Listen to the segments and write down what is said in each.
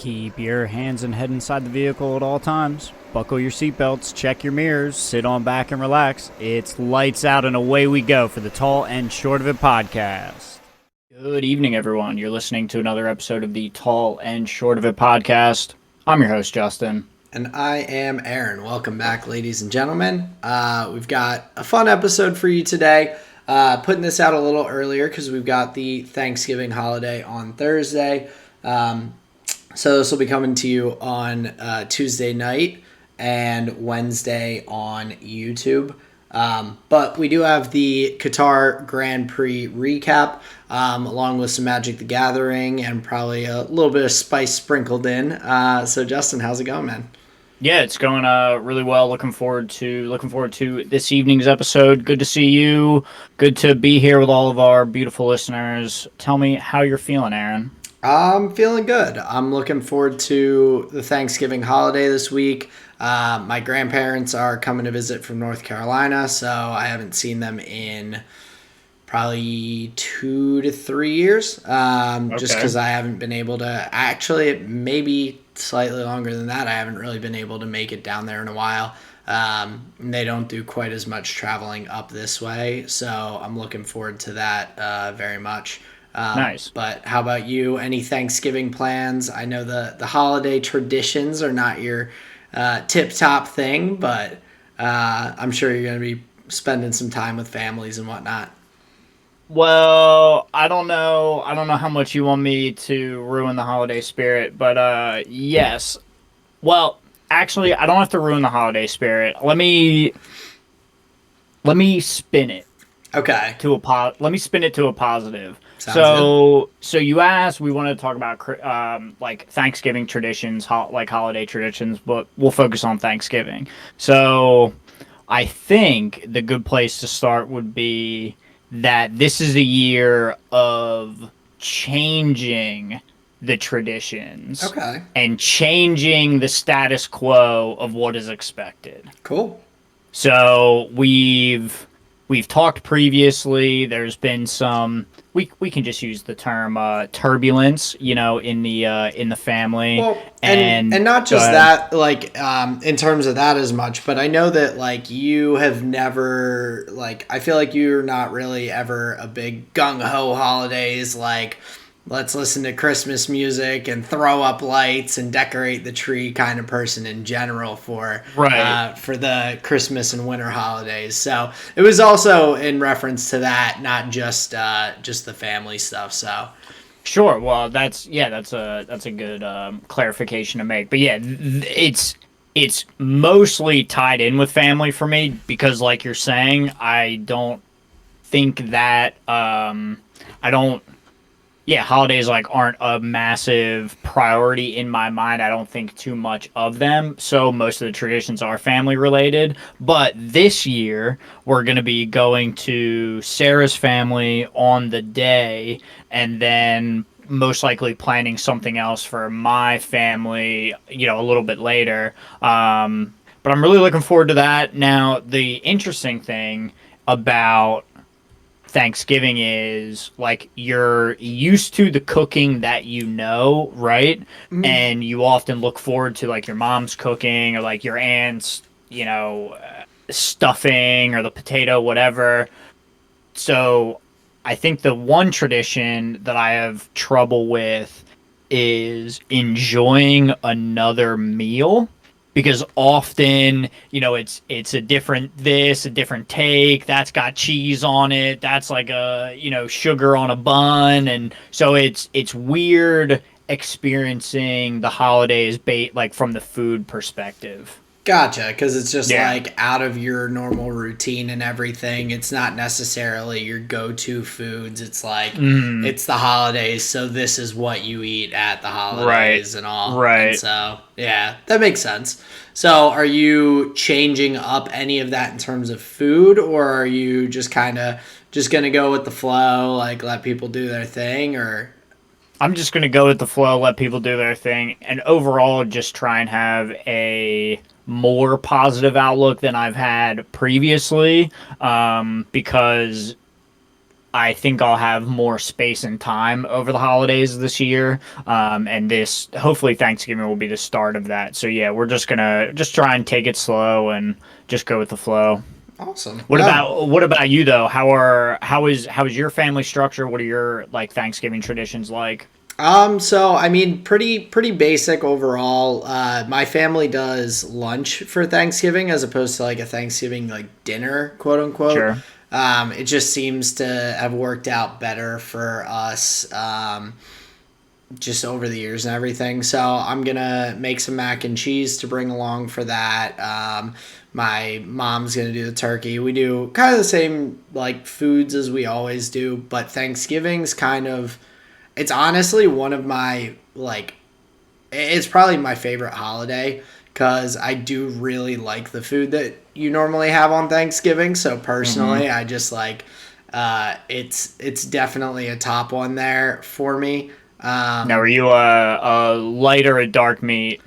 Keep your hands and head inside the vehicle at all times. Buckle your seatbelts, check your mirrors, sit on back and relax. It's lights out and away we go for the Tall and Short of It podcast. Good evening, everyone. You're listening to another episode of the Tall and Short of It podcast. I'm your host, Justin. And I am Aaron. Welcome back, ladies and gentlemen. We've got a fun episode for you today. Putting this out a little earlier because we've got the Thanksgiving holiday on Thursday. So this will be coming to you on Tuesday night and Wednesday on YouTube. But we do have the Qatar Grand Prix recap, along with some Magic the Gathering and probably a little bit of spice sprinkled in. So Justin, how's it going, man? Yeah, it's going really well. Looking forward to this evening's episode. Good to see you. Good to be here with all of our beautiful listeners. Tell me how you're feeling, Aaron. I'm feeling good. I'm looking forward to the Thanksgiving holiday this week. My grandparents are coming to visit from North Carolina, so I haven't seen them in probably 2 to 3 years. Just because I haven't been able to, actually maybe slightly longer than that. I haven't really been able to make it down there in a while. They don't do quite as much traveling up this way, so I'm looking forward to that very much. Nice. But how about you? Any Thanksgiving plans? I know the holiday traditions are not your tip-top thing, but I'm sure you're going to be spending some time with families and whatnot. Well, I don't know how much you want me to ruin the holiday spirit, but yes. Well, actually, I don't have to ruin the holiday spirit. Let me spin it. Okay. Let me spin it to a positive. Sounds So you asked, we want to talk about like Thanksgiving traditions, like holiday traditions, but we'll focus on Thanksgiving. So I think the good place to start would be that this is a year of changing the traditions. Okay. And changing the status quo of what is expected. Cool. So we've talked previously. There's been some. We can just use the term turbulence, in the family. Well, and not just that, like in terms of that as much, but I know that like you have never I feel like you're not really ever a big gung ho holidays like. Let's listen to Christmas music and throw up lights and decorate the tree kind of person in general for the Christmas and winter holidays. So it was also in reference to that, not just the family stuff. So sure. Well, that's a good clarification to make. But yeah, it's mostly tied in with family for me because, like you're saying, I don't think that holidays aren't a massive priority in my mind. I don't think too much of them. So most of the traditions are family related. But this year we're going to be going to Sarah's family on the day and then most likely planning something else for my family, a little bit later. But I'm really looking forward to that. Now, the interesting thing about Thanksgiving is you're used to the cooking that right? Mm-hmm. And you often look forward to your mom's cooking or your aunt's stuffing or the potato, whatever. So I think the one tradition that I have trouble with is enjoying another meal. Because often, it's a different take, that's got cheese on it, that's sugar on a bun. And so it's weird experiencing the holidays from the food perspective. Gotcha, because it's just out of your normal routine and everything. It's not necessarily your go-to foods. It's it's the holidays, so this is what you eat at the holidays and all. Right. And so, yeah, that makes sense. So are you changing up any of that in terms of food, or are you just kind of just going to go with the flow, let people do their thing, or... I'm just going to go with the flow, let people do their thing, and overall just try and have a more positive outlook than I've had previously, because I think I'll have more space and time over the holidays this year. And this hopefully Thanksgiving will be the start of that. So yeah, we're just gonna just try and take it slow and just go with the flow. Awesome. What No. about you though? How is your family structure? What are your like Thanksgiving traditions like? So I mean, pretty basic overall. My family does lunch for Thanksgiving as opposed to like a Thanksgiving like dinner, quote unquote. Sure. It just seems to have worked out better for us. Just over the years and everything. So I'm gonna make some mac and cheese to bring along for that. My mom's gonna do the turkey. We do kind of the same like foods as we always do, but Thanksgiving's kind of it's honestly one of my like it's probably my favorite holiday because I do really like the food that you normally have on Thanksgiving. So Hmm. personally, I just like it's definitely a top one there for me. Now, are Um, you a light or a dark meat?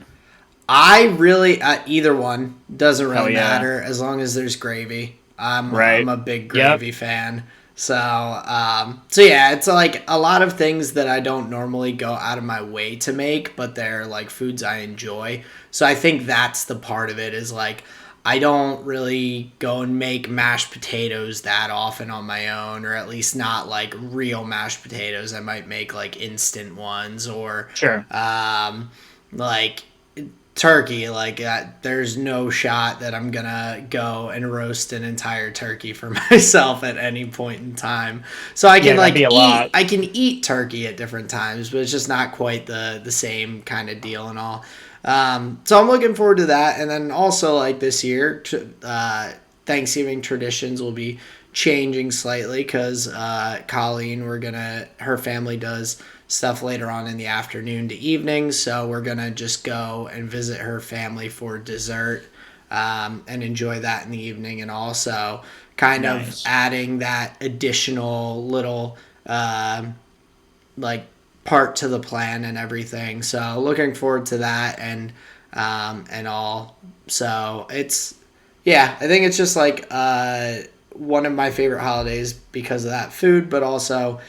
I really either one doesn't really Hell yeah. matter as long as there's gravy. I'm Right. a big Yep. gravy fan. So yeah, it's like a lot of things that I don't normally go out of my way to make, but they're like foods I enjoy. So I think that's the part of it is like I don't really go and make mashed potatoes that often on my own, or at least not like real mashed potatoes. I might make like instant ones or Sure. um, like turkey. Like there's no shot that I'm gonna go and roast an entire turkey for myself at any point in time. So I can Yeah, that'd be like a eat lot. I can eat turkey at different times, but it's just not quite the same kind of deal and all. So I'm looking forward to that, and then also like this year, Thanksgiving traditions will be changing slightly because Colleen, her family does stuff later on in the afternoon to evening, so we're gonna just go and visit her family for dessert and enjoy that in the evening, and also kind of Nice. adding that additional little um like part to the plan and everything. So looking forward to that and all. So it's yeah, I think it's just like one of my favorite holidays because of that food, but also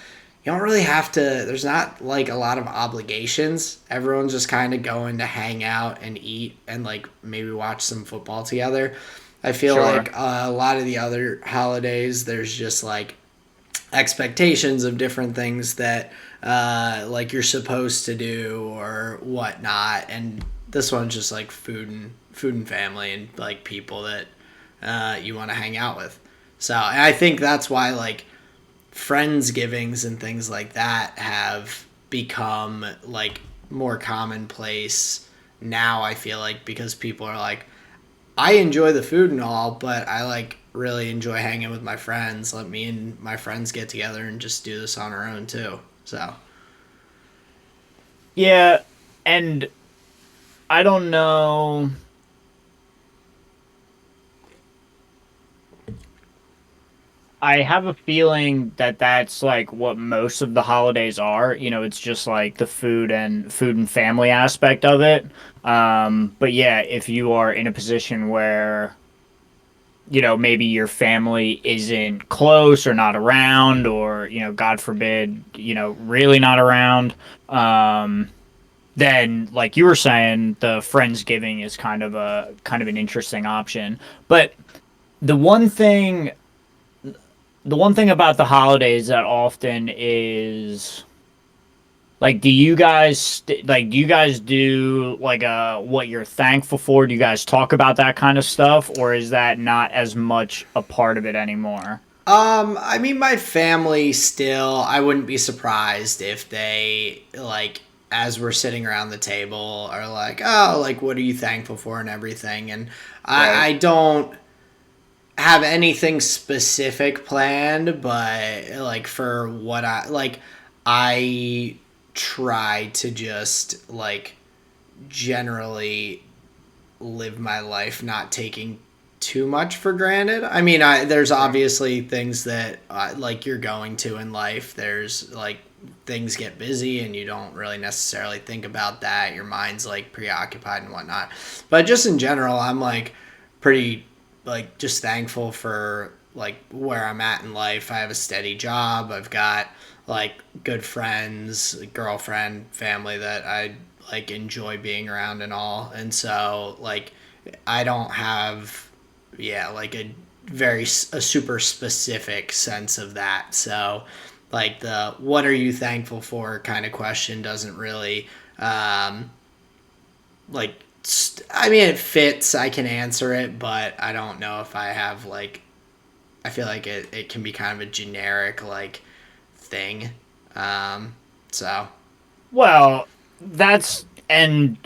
you don't really have to. There's not like a lot of obligations. Everyone's just kind of going to hang out and eat and like maybe watch some football together. I feel Sure. like a lot of the other holidays, there's just like expectations of different things that like you're supposed to do or whatnot, and this one's just like food and family and like people that you want to hang out with. So and I think that's why like friendsgivings and things like that have become like more commonplace now. I feel like because people are like I enjoy the food and all, but I like really enjoy hanging with my friends. Let me and my friends get together and just do this on our own too. So Yeah, and I don't know. I have a feeling that that's like what most of the holidays are. It's just like the food and family aspect of it. But yeah, if you are in a position where, maybe your family isn't close or not around, or, God forbid, really not around, then like you were saying, the Friendsgiving is kind of an interesting option. But the one thing the one thing about the holidays that often is like, do you guys do like what you're thankful for? Do you guys talk about that kind of stuff, or is that not as much a part of it anymore? I mean, my family still, I wouldn't be surprised if they, like, as we're sitting around the table, are like, oh, like, what are you thankful for and everything. And Right. I don't have anything specific planned, but, like, for what I try to just, like, generally live my life not taking too much for granted. I mean, there's Sure. obviously things that like you're going to in life. There's like things get busy and you don't really necessarily think about that. Your mind's like preoccupied and whatnot. But just in general, I'm like pretty like just thankful for like where I'm at in life. I have a steady job. I've got like good friends, girlfriend, family that I like enjoy being around and all. And so like I don't have like a super specific sense of that. So like the what are you thankful for kind of question doesn't really like I mean it fits, I can answer it, but I don't know if I have like I feel like it can be kind of a generic like thing. So Well, that's and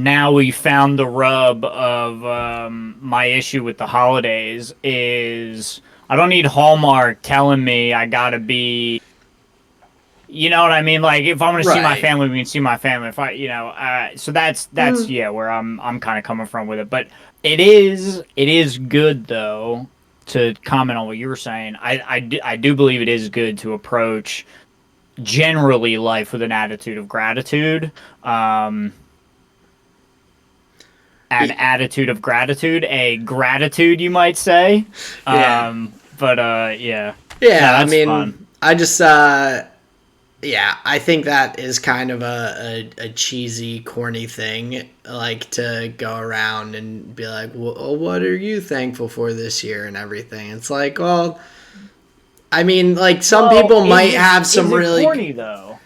now we found the rub of my issue with the holidays is I don't need Hallmark telling me I gotta be. You know what I mean? Like if I'm gonna see my right. family, we can see my family. If I, so that's yeah, where I'm kind of coming from with it. But it is good though to comment on what you were saying. I do believe it is good to approach generally life with an attitude of gratitude. An attitude of gratitude, a gratitude you might say. Yeah. But yeah, no, Yeah, I that's fun. mean, I just yeah, I think that is kind of a cheesy, corny thing, like to go around and be like, well, what are you thankful for this year and everything? It's like, well, I mean, like some Well, people might have is some it really, corny though?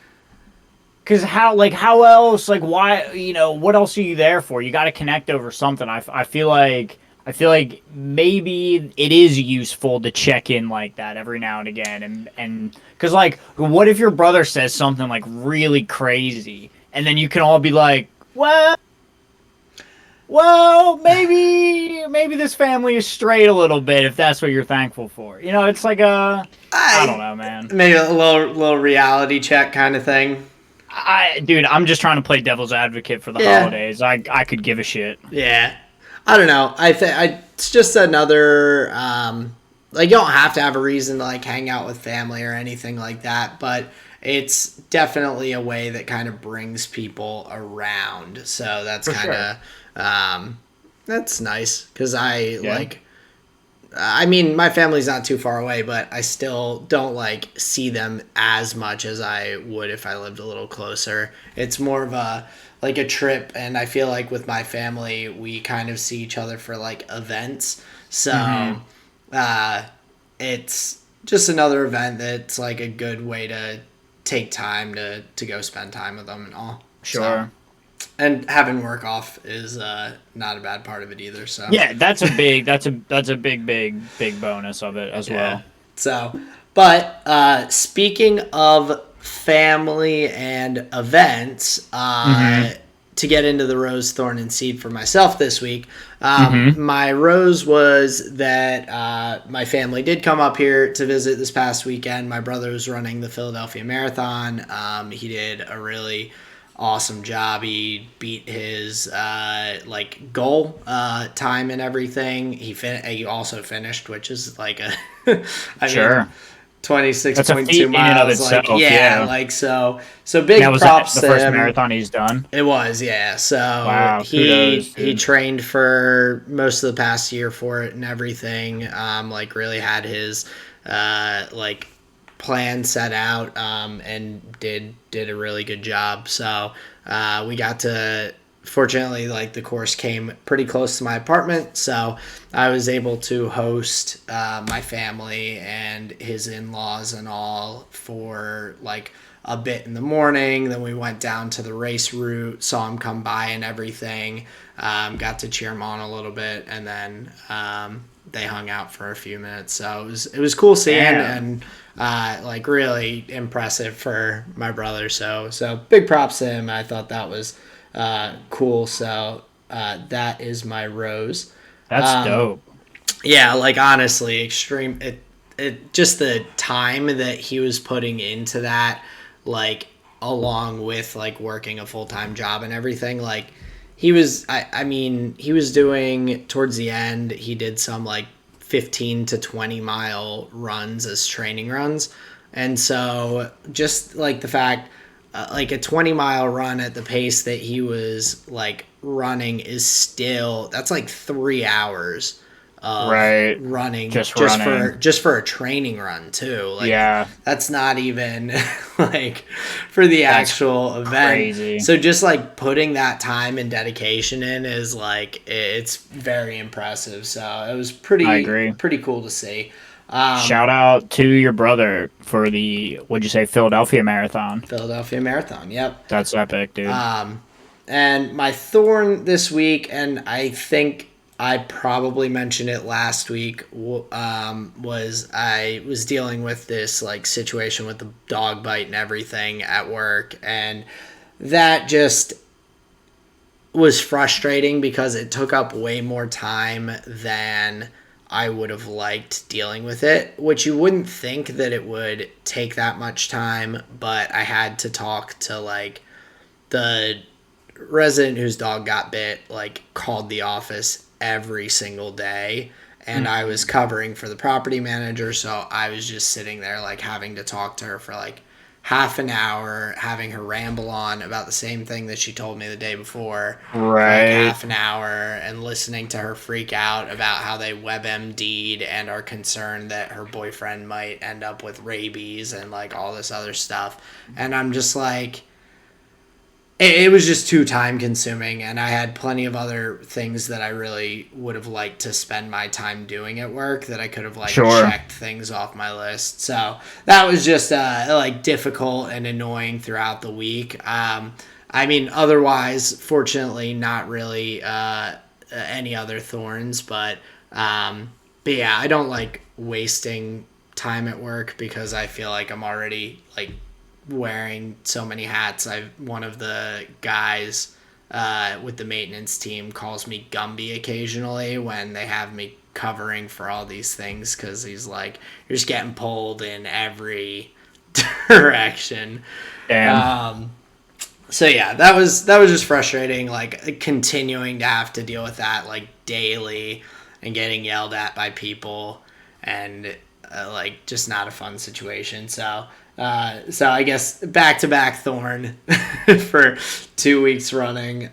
Because how else like why what else are you there for? You got to connect over something. I feel like maybe it is useful to check in like that every now and again, and because like what if your brother says something like really crazy, and then you can all be like, well, maybe this family is straight a little bit if that's what you're thankful for. It's like I don't I know, man. maybe a little reality check kind of thing. Dude, I'm just trying to play devil's advocate for the Yeah, holidays. I could give a shit. yeah. I don't know. I think it's just another like you don't have to have a reason to like hang out with family or anything like that, but it's definitely a way that kind of brings people around. So that's For kind sure. of that's nice because I Yeah. like I mean, my family's not too far away, but I still don't like see them as much as I would if I lived a little closer. It's more of a like a trip, and I feel like with my family, we kind of see each other for like events. So, Mm-hmm. uh, it's just another event that's like a good way to take time to go spend time with them and all. So, Sure. and having work off is not a bad part of it either. So. Yeah, that's a big bonus of it as Yeah. well. So, but speaking of family and events, Mm-hmm. to get into the rose, thorn, and seed for myself this week, Mm-hmm. my rose was that my family did come up here to visit this past weekend. My brother was running the Philadelphia Marathon. He did a really awesome job. He beat his like goal time and everything. He also finished, which is like a I mean Sure. That's a 26.2 feat in and of miles, like itself. yeah, Yeah. like so Now big was that props the to first him. marathon he's done? It was, yeah. So Wow. he Kudos, he dude. trained for most of the past year for it and everything. Like really had his like plan set out and did a really good job. So we got to fortunately like the course came pretty close to my apartment, so I was able to host my family and his in-laws and all for like a bit in the morning. Then we went down to the race route, saw him come by and everything. Got to cheer him on a little bit, and then they hung out for a few minutes. So it was cool seeing Damn. and like really impressive for my brother. So big props to him. I thought that was cool. So that is my rose. That's dope. Yeah, like honestly, extreme. It just the time that he was putting into that, like along with like working a full time job and everything. Like he was, I mean, he was doing towards the end. He did some like 15 to 20 mile runs as training runs, and so just like the fact. Like a 20-mile run at the pace that he was like running is still that's like 3 hours of Right. running Just for running. a training run too. Like Yeah. that's not even like for the That's actual event. crazy. So just like putting that time and dedication in is like it's very impressive. So it was I agree. pretty cool to see. Shout out to your brother for the, what'd you say, Philadelphia Marathon. Philadelphia Marathon. Yep. That's epic, dude. And my thorn this week, and I think I probably mentioned it last week, was I was dealing with this like situation with the dog bite and everything at work, and that just was frustrating because it took up way more time than I would have liked dealing with it, which you wouldn't think that it would take that much time, but I had to talk to like the resident whose dog got bit, like called the office every single day, and I was covering for the property manager, so I was just sitting there like having to talk to her for like half an hour, having her ramble on about the same thing that she told me the day before for like Right. half an hour, and listening to her freak out about how they WebMD'd and are concerned that her boyfriend might end up with rabies and like all this other stuff. And I'm just like, it was just too time consuming, and I had plenty of other things that I really would have liked to spend my time doing at work that I could have like Sure. checked things off my list. So that was just like difficult and annoying throughout the week. I mean, otherwise, fortunately, not really any other thorns, but yeah, I don't like wasting time at work because I feel like I'm already like wearing so many hats. One of the guys with the maintenance team calls me Gumby occasionally when they have me covering for all these things, because he's like, you're just getting pulled in every direction. Damn. So yeah, that was just frustrating, like continuing to have to deal with that like daily and getting yelled at by people, and like just not a fun situation. So I guess back to back Thorn for 2 weeks running.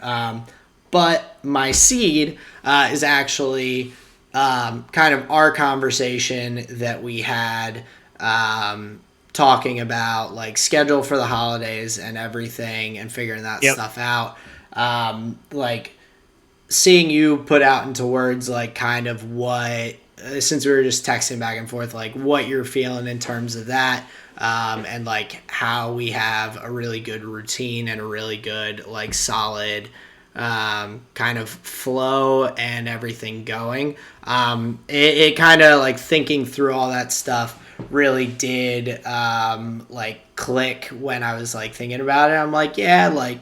But my seed is actually kind of our conversation that we had, talking about like schedule for the holidays and everything and figuring that Yep. stuff out. Like seeing you put out into words like kind of what, since we were just texting back and forth, like what you're feeling in terms of that, and like how we have a really good routine and a really good like solid kind of flow and everything going. It kind of like thinking through all that stuff really did like click when I was like thinking about it. I'm like, yeah, like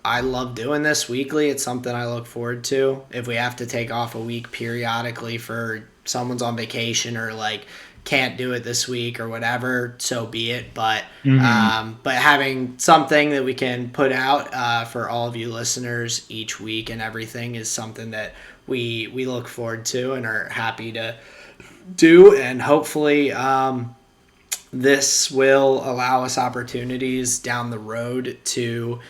I love doing this weekly. It's something I look forward to. If we have to take off a week periodically for someone's on vacation or like can't do it this week or whatever, so be it. But having something that we can put out for all of you listeners each week and everything is something that we look forward to and are happy to do. And hopefully this will allow us opportunities down the road to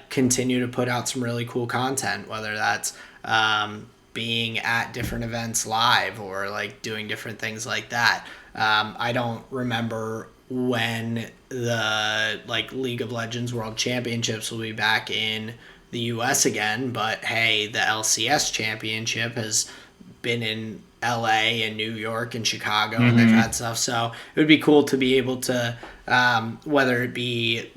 continue to put out some really cool content, whether that's being at different events live or like doing different things like that. I don't remember when the like League of Legends World Championships will be back in the US again, but hey, the LCS Championship has been in LA and New York and Chicago, and they've had stuff. So it would be cool to be able to, whether it be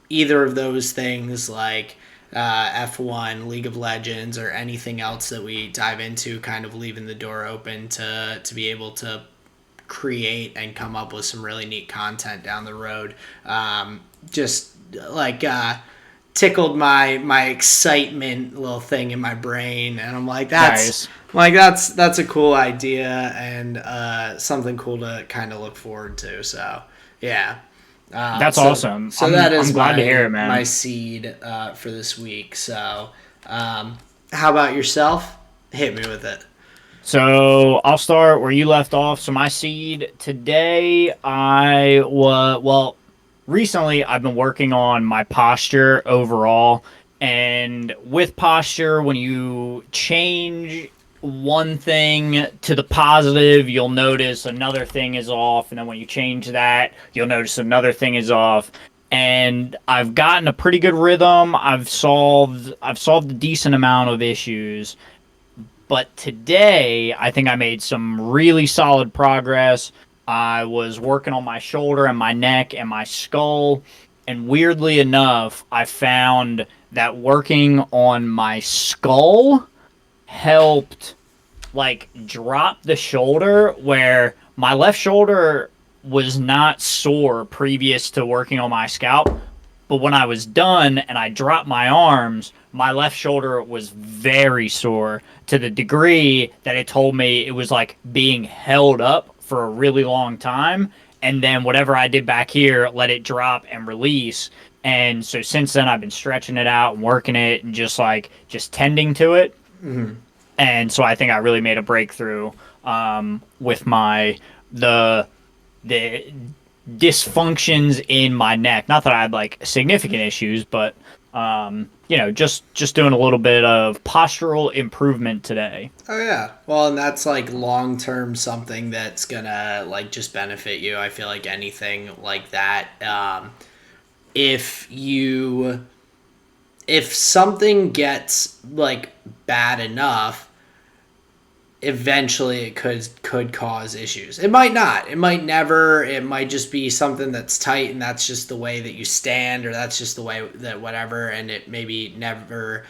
either of those things like F1, League of Legends, or anything else that we dive into, kind of leaving the door open to be able to create and come up with some really neat content down the road. Just like tickled my excitement little thing in my brain, and I'm like, Nice. that's a cool idea and something cool to kind of look forward to. So yeah. That's So- awesome. So I'm, that is I'm glad my, to hear it, man. my seed for this week. So how about yourself? Hit me with it. So I'll start where you left off. So my seed today, recently I've been working on my posture overall And with posture, when you change one thing to the positive, you'll notice another thing is off. And then when you change that, you'll notice another thing is off. And I've gotten a pretty good rhythm. I've solved a decent amount of issues. But today, I think I made some really solid progress. I was working on my shoulder and my neck and my skull. And weirdly enough, I found that working on my skull helped like drop the shoulder where my left shoulder was not sore previous to working on my scalp. But when I was done and I dropped my arms, my left shoulder was very sore to the degree that it told me it was like being held up for a really long time. And then whatever I did back here, let it drop and release. And so since then, I've been stretching it out and working it and just tending to it. And so I think I really made a breakthrough with the dysfunctions in my neck. Not that I had like significant issues, but just doing a little bit of postural improvement today. Oh yeah. Well, and that's like long term something that's gonna like just benefit you. I feel like anything like that. If you if something gets like bad enough, eventually it could cause issues. It might not. It might never. It might just be something that's tight and that's just the way that you stand, or that's just the way that whatever, and it maybe never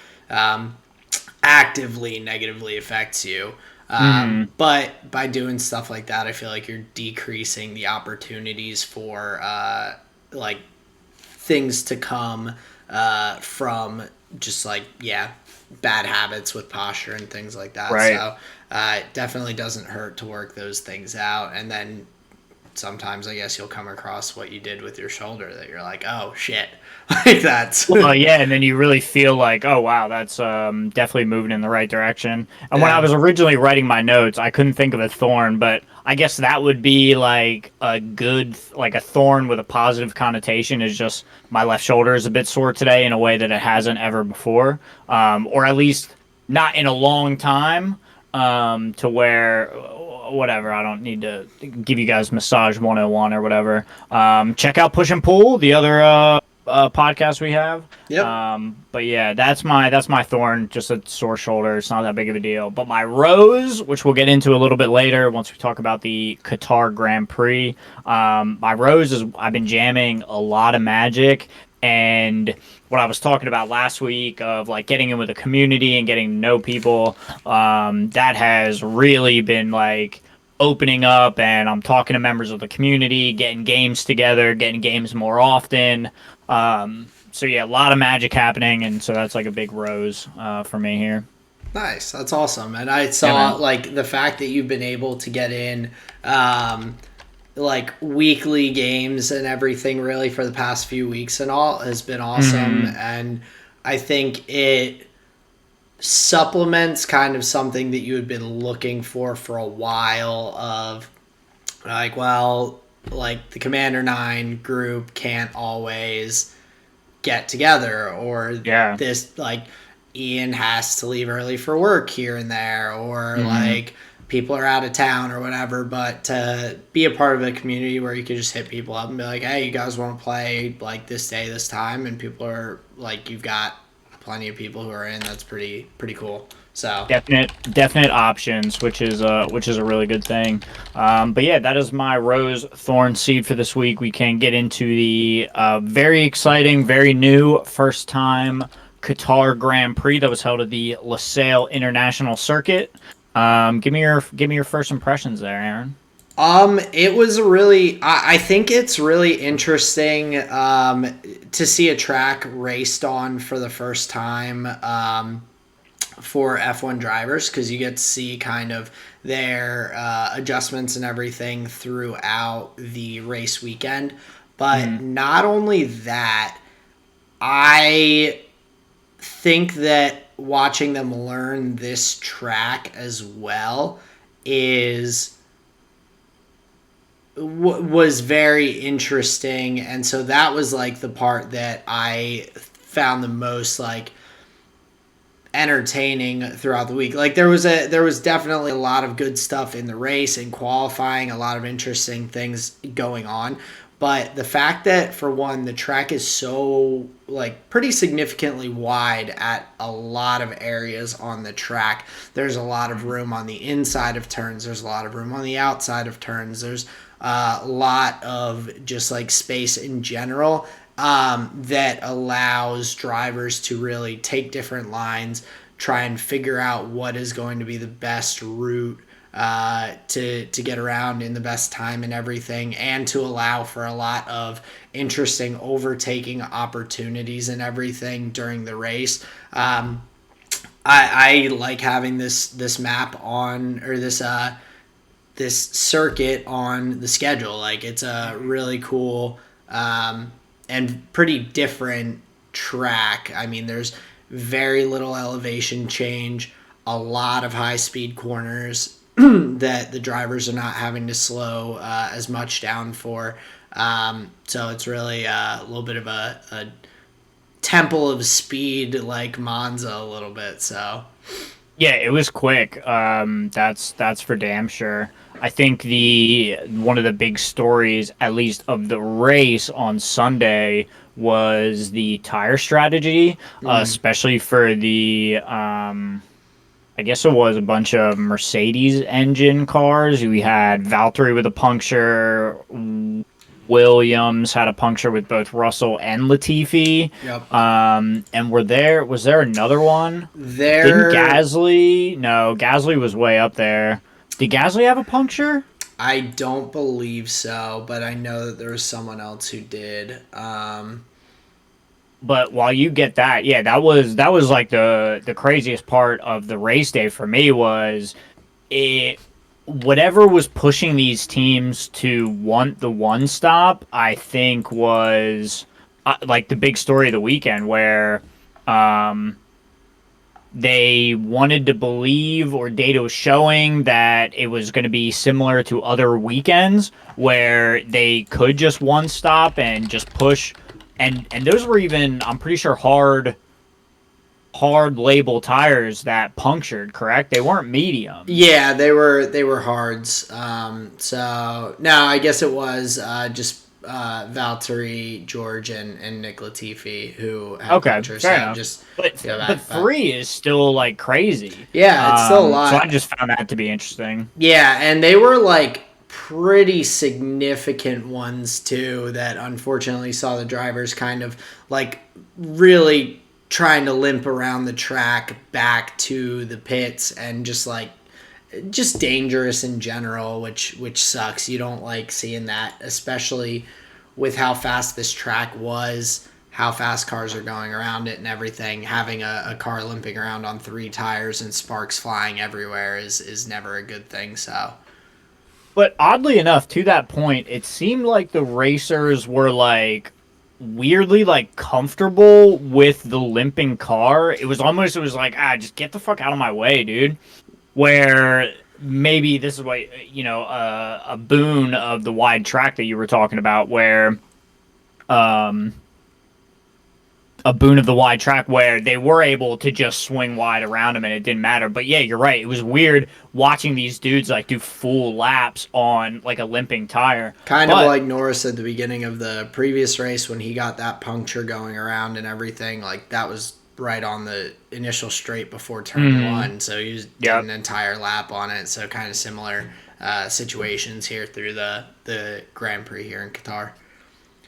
actively negatively affects you. But by doing stuff like that, I feel like you're decreasing the opportunities for like things to come from just like bad habits with posture and things like that. Right. So it definitely doesn't hurt to work those things out. And then sometimes I guess you'll come across what you did with your shoulder that you're like, oh shit, like that's Well, yeah, and then you really feel like, oh wow, that's definitely moving in the right direction. And when I was originally writing my notes, I couldn't think of a thorn, but I guess that would be like a thorn with a positive connotation is just my left shoulder is a bit sore today in a way that it hasn't ever before, or at least not in a long time, to where whatever. I don't need to give you guys massage 101 or whatever. Check out Push and Pull, the other podcast we have. Yep. But yeah, that's my thorn, just a sore shoulder. It's not that big of a deal. But my rose, which we'll get into a little bit later once we talk about the Qatar Grand Prix. My rose is I've been jamming a lot of Magic, and what I was talking about last week of like getting in with the community and getting to know people, that has really been like opening up, and I'm talking to members of the community, getting games together, getting games more often. So yeah, a lot of Magic happening, and so that's like a big rose for me here. Nice. That's awesome. And I saw like the fact that you've been able to get in like weekly games and everything really for the past few weeks and all has been awesome. And I think it supplements kind of something that you had been looking for a while of like, well, like the Commander 9 group can't always get together, or this like Ian has to leave early for work here and there, or like people are out of town or whatever. But to be a part of a community where you could just hit people up and be like, hey, you guys want to play like this day, this time, and people are like, you've got plenty of people who are in, that's pretty cool. So definite options, which is a really good thing. But yeah, that is my rose thorn seed for this week. We can get into the very exciting, very new first time Qatar Grand Prix that was held at the Losail International Circuit. Give me your first impressions there, Aaron. It was really, I think it's really interesting to see a track raced on for the first time for F1 drivers, because you get to see kind of their adjustments and everything throughout the race weekend. But not only that, I think that watching them learn this track as well was very interesting. And so that was like the part that I found the most like entertaining throughout the week. Like there was definitely a lot of good stuff in the race and qualifying, a lot of interesting things going on. But the fact that, for one, the track is so, like, pretty significantly wide at a lot of areas on the track. There's a lot of room on the inside of turns. There's a lot of room on the outside of turns. There's a lot of just, like, space in general, that allows drivers to really take different lines, try and figure out what is going to be the best route to get around in the best time and everything, and to allow for a lot of interesting overtaking opportunities and everything during the race. I like having this map on, or this circuit on the schedule. Like, it's a really cool and pretty different track. I mean, there's very little elevation change, a lot of high speed corners that the drivers are not having to slow as much down for. So it's really a little bit of a temple of speed, like Monza a little bit. So Yeah, it was quick. That's for damn sure. I think the one of the big stories, at least of the race on Sunday, was the tire strategy, especially for the I guess it was a bunch of Mercedes engine cars. We had Valtteri with a puncture. Williams had a puncture with both Russell and Latifi. Yep. And was there another one? Didn't There, Gasly? No, Gasly was way up there. Did Gasly have a puncture? I don't believe so, but I know that there was someone else who did. But while you get that, yeah, that was like the craziest part of the race day for me was it whatever was pushing these teams to want the one stop, I think was like the big story of the weekend where they wanted to believe, or data was showing that it was going to be similar to other weekends where they could just one stop and just push, and those were even, I'm pretty sure, hard label tires that punctured, correct? They weren't medium. Yeah, they were hards. So no, I guess it was just Valtteri, George, and Nick Latifi who had Okay, punctures. fair So enough. just But go but back. 3 is still like crazy. Yeah, it's still a lot. So I just found that to be interesting. Yeah, and they were like pretty significant ones too, that unfortunately saw the drivers kind of like really trying to limp around the track back to the pits, and just dangerous in general, which sucks. You don't like seeing that, especially with how fast this track was, how fast cars are going around it and everything. Having a car limping around on 3 tires and sparks flying everywhere is never a good thing. So But oddly enough, to that point, it seemed like the racers were like weirdly like comfortable with the limping car. It was like, just get the fuck out of my way, dude. Where maybe this is what, a boon of the wide track that you were talking about, where a boon of the wide track where they were able to just swing wide around him and it didn't matter. But yeah, you're right. It was weird watching these dudes like do full laps on like a limping tire. kind of like Norris at the beginning of the previous race when he got that puncture going around and everything. Like, that was right on the initial straight before turn 1. So he was did an entire lap on it. So kind of similar situations here through the Grand Prix here in Qatar.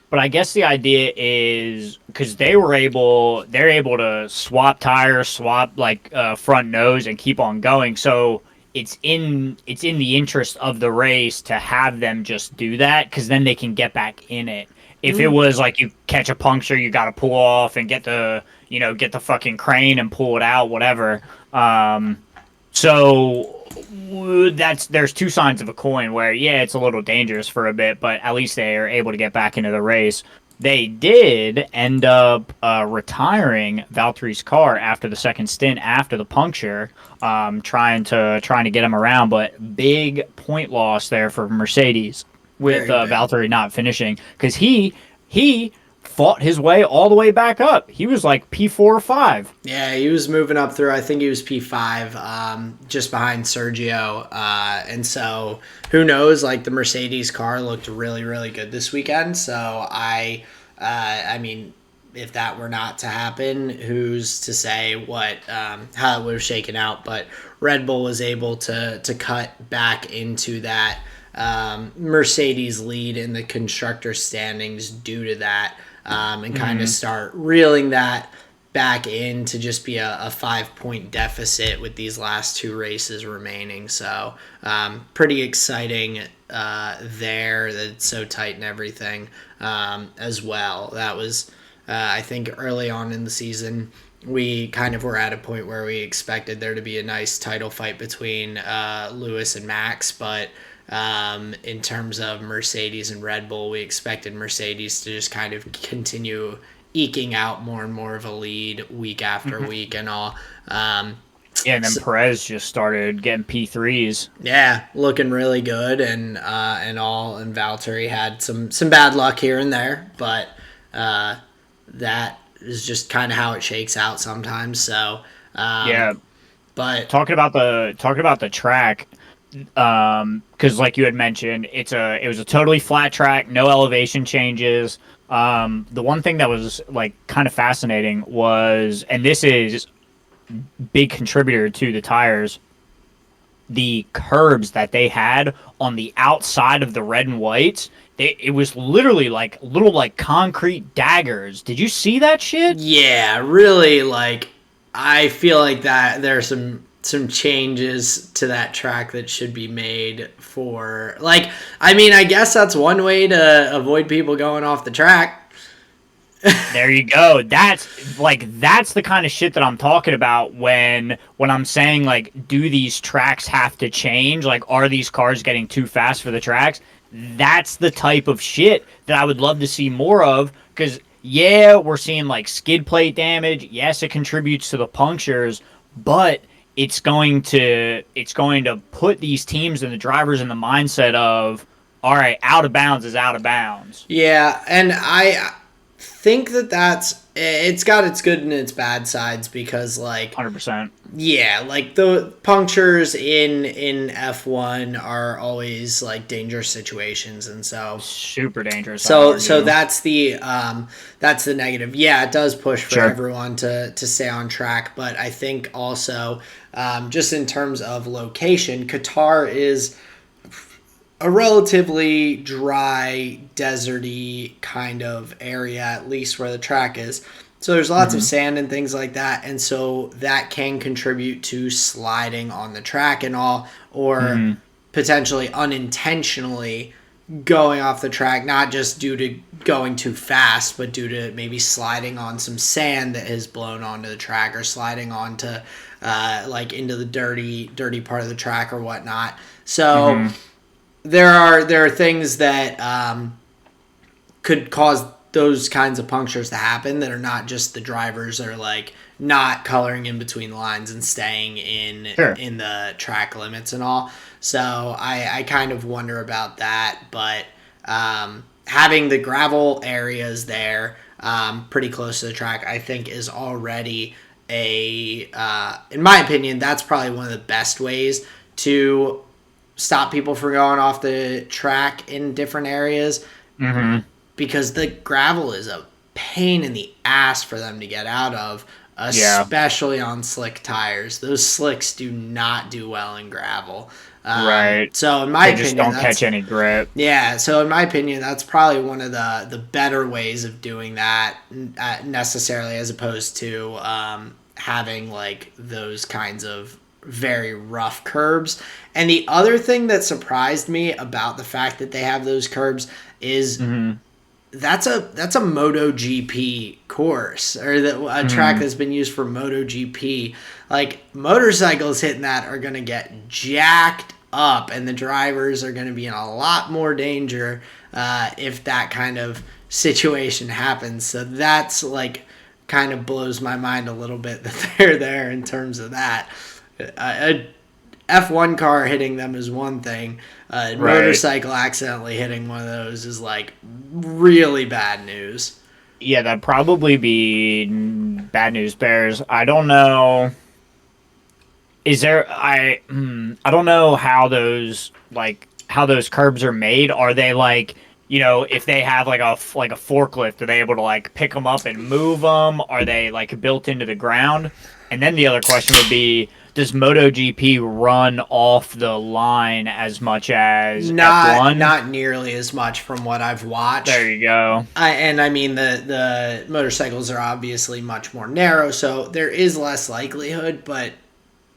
But I guess the idea is because they're able to swap tires, swap like front nose, and keep on going. So it's in the interest of the race to have them just do that, because then they can get back in it. If it was like you catch a puncture, you got to pull off and get the fucking crane and pull it out, whatever. So there's 2 sides of a coin where, yeah, it's a little dangerous for a bit, but at least they are able to get back into the race. They did end up retiring Valtteri's car after the second stint after the puncture, trying to get him around, but big point loss there for Mercedes with Valtteri not finishing, because he fought his way all the way back up. He was like P4 or 5. Yeah, he was moving up through. I think he was P5, just behind Sergio. And so who knows? Like the Mercedes car looked really, really good this weekend. So I mean, if that were not to happen, who's to say what how it would have shaken out? But Red Bull was able to cut back into that Mercedes lead in the constructor standings due to that, and kind of start reeling that back in to just be a 5-point deficit with these last 2 races remaining. So pretty exciting there that it's so tight and everything as well. That was I think early on in the season we kind of were at a point where we expected there to be a nice title fight between Lewis and Max, but in terms of Mercedes and Red Bull, we expected Mercedes to just kind of continue eking out more and more of a lead week after week and all. Yeah, and then Perez just started getting P3s. Yeah, looking really good and all. And Valtteri had some bad luck here and there, but that is just kind of how it shakes out sometimes. So Yeah, but talking about the track, because like you had mentioned, it was a totally flat track, no elevation changes. The one thing that was like kind of fascinating was, and this is big contributor to the tires, the curbs that they had on the outside of the red and whites. It was literally like little like concrete daggers. Did you see that shit? yeah, really, like I feel like that there's some changes to that track that should be made for, like, I mean, I guess that's one way to avoid people going off the track. There you go. That's the kind of shit that I'm talking about when I'm saying like, do these tracks have to change? Like, are these cars getting too fast for the tracks? That's the type of shit that I would love to see more of, because yeah, we're seeing like skid plate damage. Yes, it contributes to the punctures, but it's going to put these teams and the drivers in the mindset of, all right, out of bounds is out of bounds. Yeah, and I think it's got its good and its bad sides, because like 100%. yeah, like the punctures in F1 are always like dangerous situations, and so Super dangerous. so that's the negative. Yeah, it does push for Sure. everyone to stay on track, but I think also just in terms of location, Qatar is a relatively dry, deserty kind of area, at least where the track is. So there's lots of sand and things like that, and so that can contribute to sliding on the track and all, or potentially unintentionally going off the track, not just due to going too fast, but due to maybe sliding on some sand that has blown onto the track, or sliding onto like into the dirty part of the track or whatnot. So there are things that could cause those kinds of punctures to happen, that are not just the drivers are like not coloring in between the lines and staying in the track limits and all. So I kind of wonder about that, but having the gravel areas there pretty close to the track, I think is already in my opinion, that's probably one of the best ways to stop people from going off the track in different areas. Because the gravel is a pain in the ass for them to get out of, especially on slick tires. Those slicks do not do well in gravel. Right. So in my opinion, just don't catch any grip. Yeah. So in my opinion, that's probably one of the better ways of doing that, necessarily, as opposed to having like those kinds of very rough curbs. And the other thing that surprised me about the fact that they have those curbs is that's a MotoGP course, or a track that's been used for MotoGP. Like, motorcycles hitting that are going to get jacked up, and the drivers are going to be in a lot more danger if that kind of situation happens. So that's like kind of blows my mind a little bit that they're there in terms of that. A F1 car hitting them is one thing. A motorcycle accidentally hitting one of those is like really bad news. Yeah, that'd probably be bad news bears. I don't know. Is there I don't know how those curbs are made. Are they like, if they have like a forklift, are they able to like pick them up and move them? Are they like built into the ground? And then the other question would be, does MotoGP run off the line as much as F1? Not nearly as much from what I've watched. There you go. I mean the motorcycles are obviously much more narrow, so there is less likelihood. But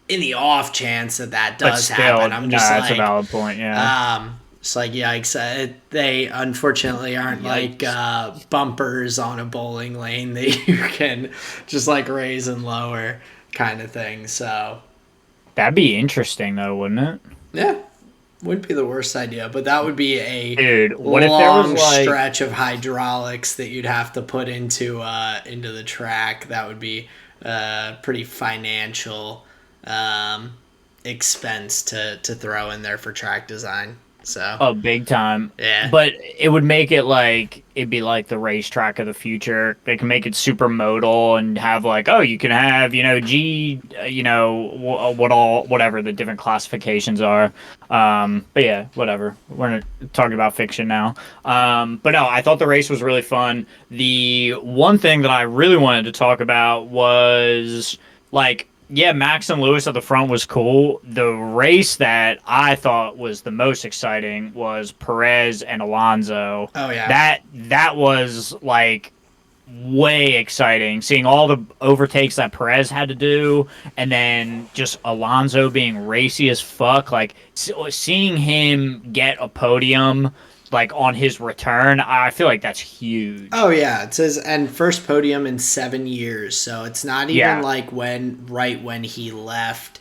in the off chance that But does still, happen, I'm no, just that's a like, valid point. Yeah. it's like yikes. They unfortunately aren't like Yikes. bumpers on a bowling lane that you can just like raise and lower kind of thing. So That'd be interesting though, wouldn't it? yeah, wouldn't be the worst idea, but that would be a Dude, what if there was long like stretch of hydraulics that you'd have to put into the track. That would be pretty financial expense to throw in there for track design. So oh, big time. yeah, But it would make it like it'd be like the racetrack of the future. They can make it super modal and have like, oh, you can have, G, whatever the different classifications are. But yeah, whatever. We're not talking about fiction now. But no, I thought the race was really fun. The one thing that I really wanted to talk about was like, yeah, Max and Lewis at the front was cool. The race that I thought was the most exciting was Perez and Alonso. oh yeah. That was like way exciting. Seeing all the overtakes that Perez had to do, and then just Alonso being racy as fuck. Like seeing him get a podium like on his return, I feel like that's huge. Oh yeah, it says and first podium in 7 years. So it's not even Yeah. like when he left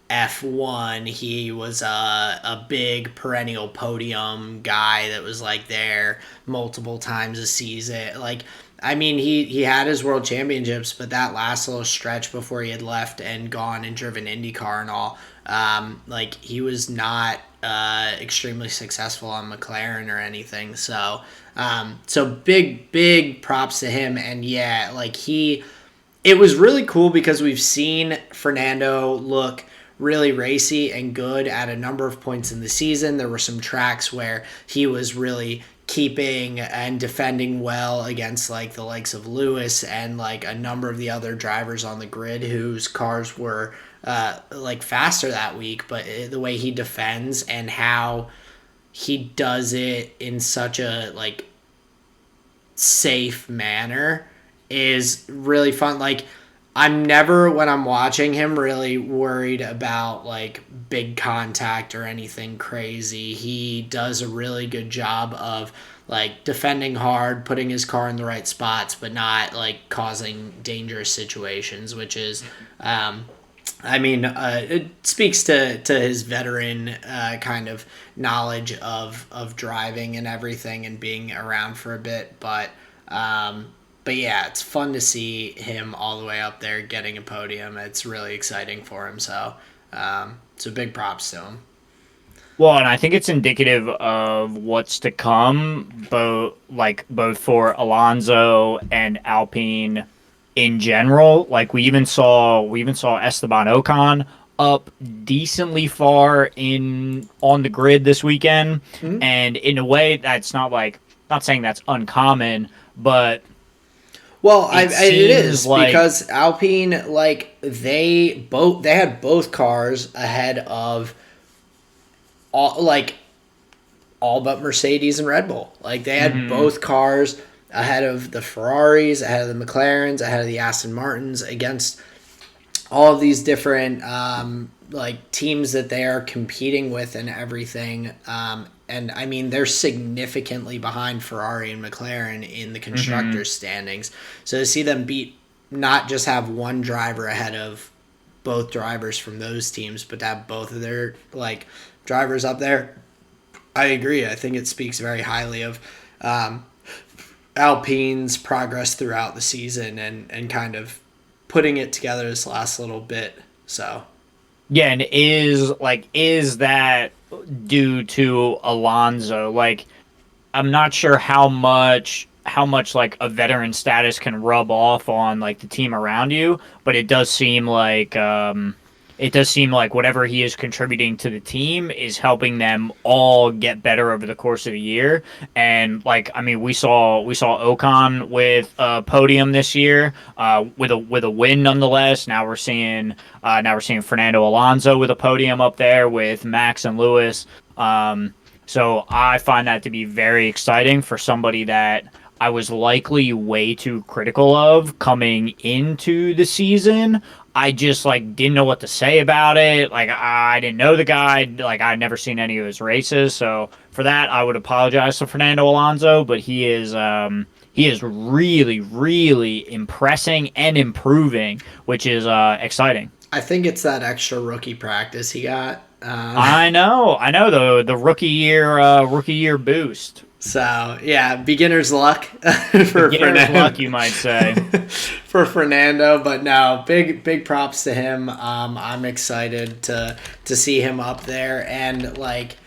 F1, he was a big perennial podium guy that was like there multiple times a season. Like I mean, he had his world championships, but that last little stretch before he had left and gone and driven IndyCar and all, like he was not extremely successful on McLaren or anything. So big props to him. And yeah, like it was really cool because we've seen Fernando look really racy and good at a number of points in the season. There were some tracks where he was really keeping and defending well against like the likes of Lewis and like a number of the other drivers on the grid whose cars were like faster that week. But the way he defends and how he does it in such a like safe manner is really fun. Like I'm never, when I'm watching him, really worried about like big contact or anything crazy. He does a really good job of like defending hard, putting his car in the right spots, but not like causing dangerous situations, which is, it speaks to his veteran kind of knowledge of driving and everything and being around for a bit. But yeah, it's fun to see him all the way up there getting a podium. It's really exciting for him. So big props to him. Well, and I think it's indicative of what's to come, both for Alonso and Alpine in general. Like we even saw Esteban Ocon up decently far in on the grid this weekend, and in a way that's not saying that's uncommon, but Well, it is like because Alpine, like they had both cars ahead of all but Mercedes and Red Bull. Like they had both cars ahead of the Ferraris, ahead of the McLarens, ahead of the Aston Martins, against all of these different like teams that they are competing with and everything. And I mean, they're significantly behind Ferrari and McLaren in the constructors' standings. So to see them not just have one driver ahead of both drivers from those teams, but to have both of their like drivers up there, I agree. I think it speaks very highly of Alpine's progress throughout the season and kind of putting it together this last little bit. So yeah, and is that due to Alonso? Like I'm not sure how how much like a veteran status can rub off on like the team around you, but it does seem like whatever he is contributing to the team is helping them all get better over the course of the year. And like, I mean, we saw Ocon with a podium this year, with a win nonetheless. Now we're seeing Fernando Alonso with a podium up there with Max and Lewis. So I find that to be very exciting for somebody that I was likely way too critical of coming into the season. I just like didn't know what to say about it. Like I didn't know the guy. Like I'd never seen any of his races. So for that, I would apologize to Fernando Alonso. But he is really, really impressing and improving, which is exciting. I think it's that extra rookie practice he got. I know the rookie year boost. So yeah, beginner's luck for Beginner's Fernando. luck, you might say. For Fernando, but no, big props to him. I'm excited to see him up there, and like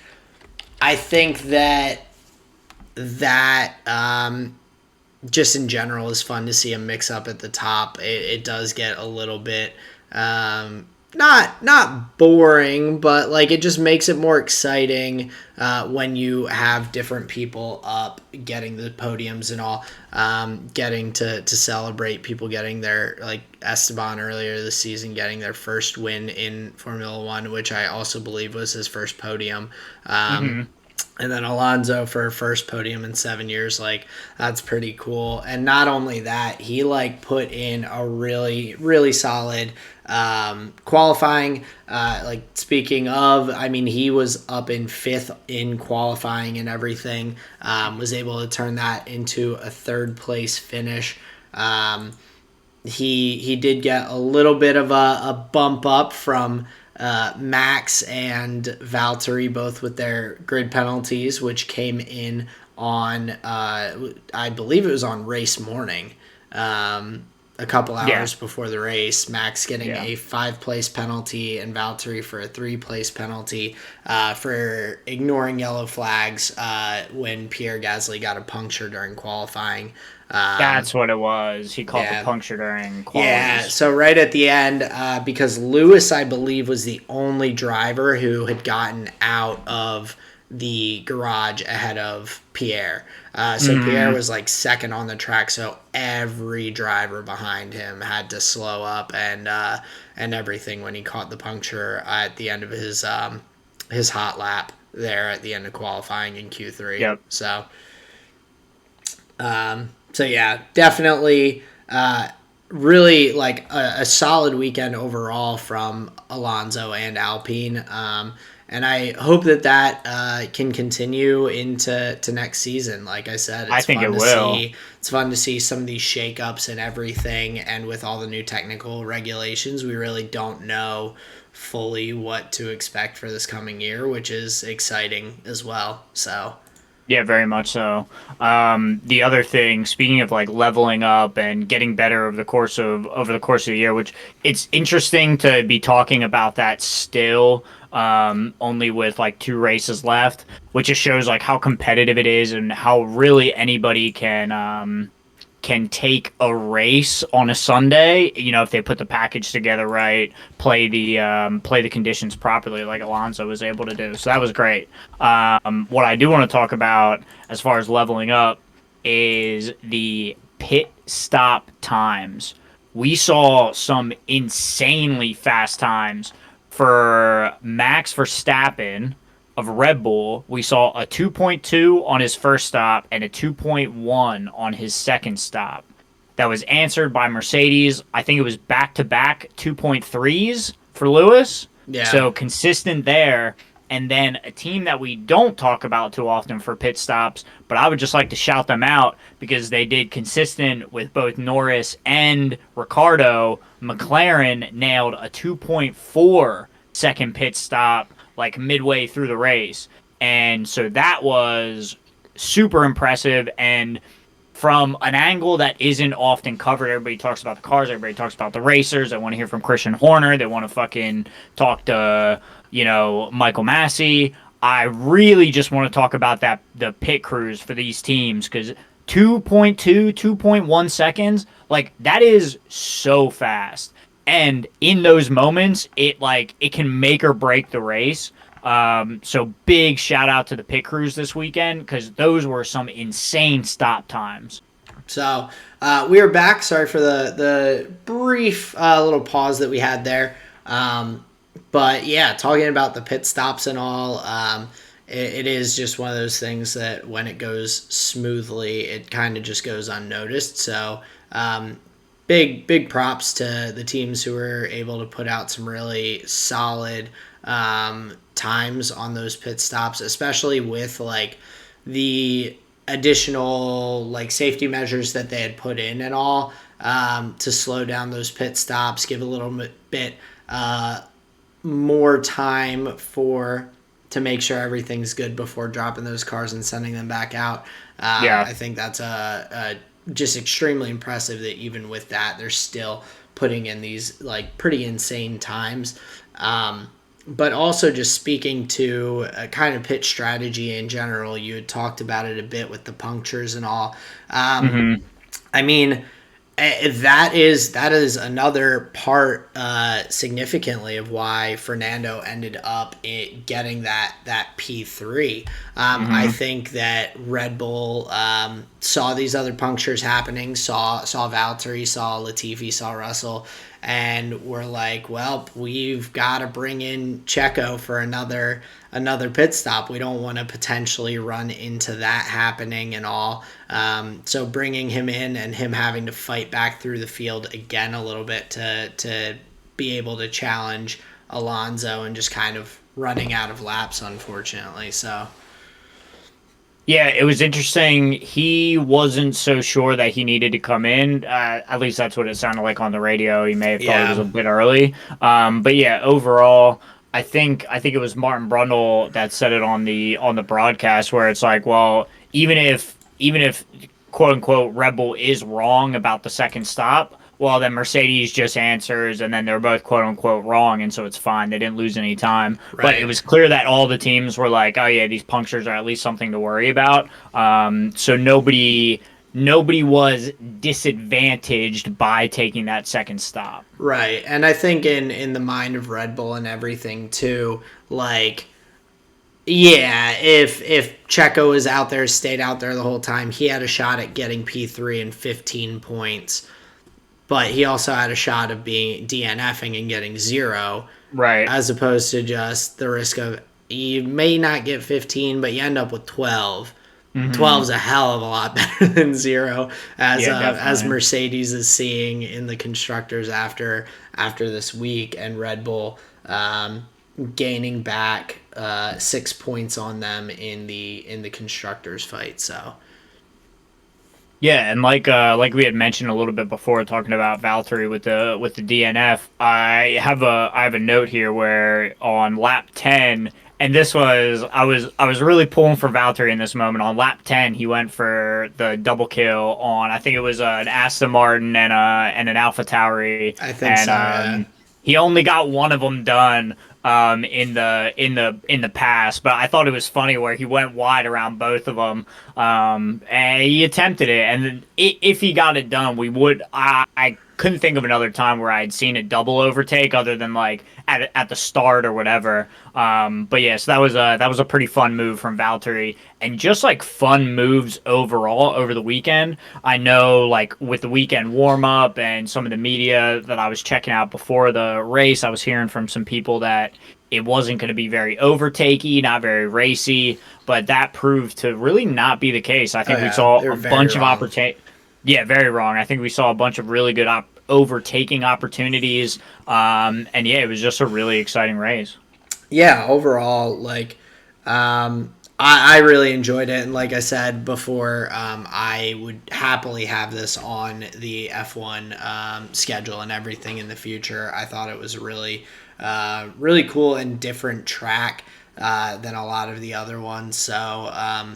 I think that just in general is fun to see him mix up at the top. It does get a little bit not boring, but like it just makes it more exciting when you have different people up getting the podiums and all, getting to celebrate people getting their, like Esteban earlier this season getting their first win in Formula One, which I also believe was his first podium. And then Alonso for first podium in 7 years, like that's pretty cool. And not only that, he like put in a really, really solid qualifying. Like speaking of, I mean, he was up in fifth in qualifying and everything. Was able to turn that into a third place finish. He did get a little bit of a bump up from Max and Valtteri, both with their grid penalties, which came in on, I believe it was on race morning, a couple hours before the race. Max getting a 5-place penalty and Valtteri for a 3-place penalty for ignoring yellow flags when Pierre Gasly got a puncture during qualifying. That's what it was. He caught the puncture during qualifying. Yeah, so right at the end, because Lewis, I believe, was the only driver who had gotten out of the garage ahead of Pierre. So Pierre was like second on the track, so every driver behind him had to slow up and everything when he caught the puncture at the end of his hot lap there at the end of qualifying in Q3. Yep. So yeah, definitely really like a solid weekend overall from Alonso and Alpine. And I hope that can continue into next season. Like I said, I think it will. It's fun to see some of these shakeups and everything. And with all the new technical regulations, we really don't know fully what to expect for this coming year, which is exciting as well. So Yeah, very much so. The other thing, speaking of like leveling up and getting better over the course of the year, which it's interesting to be talking about that still, only with like 2 races left, which just shows like how competitive it is and how really anybody can take a race on a Sunday, if they put the package together right, play the conditions properly, like Alonso was able to do. So that was great. What I do want to talk about as far as leveling up is the pit stop times. We saw some insanely fast times for Max Verstappen of Red Bull. We saw a 2.2 on his first stop and a 2.1 on his second stop. That was answered by Mercedes. I think it was back-to-back 2.3s for Lewis. Yeah. So consistent there. And then a team that we don't talk about too often for pit stops, but I would just like to shout them out because they did consistent with both Norris and Ricciardo. McLaren nailed a 2.4 second pit stop like midway through the race. And so that was super impressive. And from an angle that isn't often covered, everybody talks about the cars, everybody talks about the racers. They want to hear from Christian Horner. They want to fucking talk to, Michael Massey. I really just want to talk about the pit crews for these teams because 2.1 seconds. Like, that is so fast. And in those moments, it can make or break the race. So big shout out to the pit crews this weekend, because those were some insane stop times. So we are back. Sorry for the brief little pause that we had there. But yeah, talking about the pit stops and all, it is just one of those things that when it goes smoothly, it kind of just goes unnoticed. So big props to the teams who were able to put out some really solid times on those pit stops, especially with like the additional like safety measures that they had put in and all, to slow down those pit stops, give a little bit more time for to make sure everything's good before dropping those cars and sending them back out. Yeah. I think that's a just extremely impressive that even with that, they're still putting in these like pretty insane times. But also just speaking to a kind of pitch strategy in general, you had talked about it a bit with the punctures and all. Hmm. I mean, that is another part significantly of why Fernando ended up getting that P3. I Hmm. think that Red Bull saw these other punctures happening, saw Valtteri, saw Latifi, saw Russell, and we're like, well, we've got to bring in Checo for another pit stop. We don't want to potentially run into that happening and all. So bringing him in and him having to fight back through the field again a little bit to be able to challenge Alonso and just kind of running out of laps, unfortunately. So Yeah, it was interesting. He wasn't so sure that he needed to come in. At least that's what it sounded like on the radio. He may have thought it was yeah, a bit early. But yeah, overall, I think it was Martin Brundle that said it on the broadcast, where it's like, well, even if quote unquote Red Bull is wrong about the second stop, well, then Mercedes just answers, and then they're both quote unquote wrong, and so it's fine. They didn't lose any time. But it right. was clear that all the teams were like, "Oh yeah, these punctures are at least something to worry about." So nobody was disadvantaged by taking that second stop. Right. And I think in the mind of Red Bull and everything too, like yeah, if Checo was out there, stayed out there the whole time, he had a shot at getting P3 and 15 points, but he also had a shot of being DNFing and getting 0, Right. as opposed to just the risk of you may not get 15, but you end up with 12. 12 Hmm. is a hell of a lot better than 0, Yeah, as definitely. Mercedes is seeing in the constructors after this week, and Red Bull gaining back 6 points on them in the constructors fight. So Yeah, and like we had mentioned a little bit before, talking about Valtteri with the DNF, I have a note here where on lap 10, and this was I was really pulling for Valtteri in this moment. On lap 10, he went for the double kill on, I think it was an Aston Martin and an Alpha Tauri, I think and so. Yeah. he only got one of them done in the past, but I thought it was funny where he went wide around both of them, and he attempted it, and if he got it done, I couldn't think of another time where I'd seen a double overtake other than like at the start or whatever. But yeah, so that was a pretty fun move from Valtteri, and just like fun moves overall over the weekend. I know, like with the weekend warm up and some of the media that I was checking out before the race, I was hearing from some people that it wasn't going to be very overtakey, not very racy, but that proved to really not be the case. I Oh think we yeah, saw they were a very bunch of wrong. opportunity. Yeah, very wrong. I think we saw a bunch of really good overtaking opportunities. And yeah, it was just a really exciting race. Yeah, overall, like I really enjoyed it, and like I said before, I would happily have this on the F1 schedule and everything in the future. I thought it was a really cool and different track than a lot of the other ones. So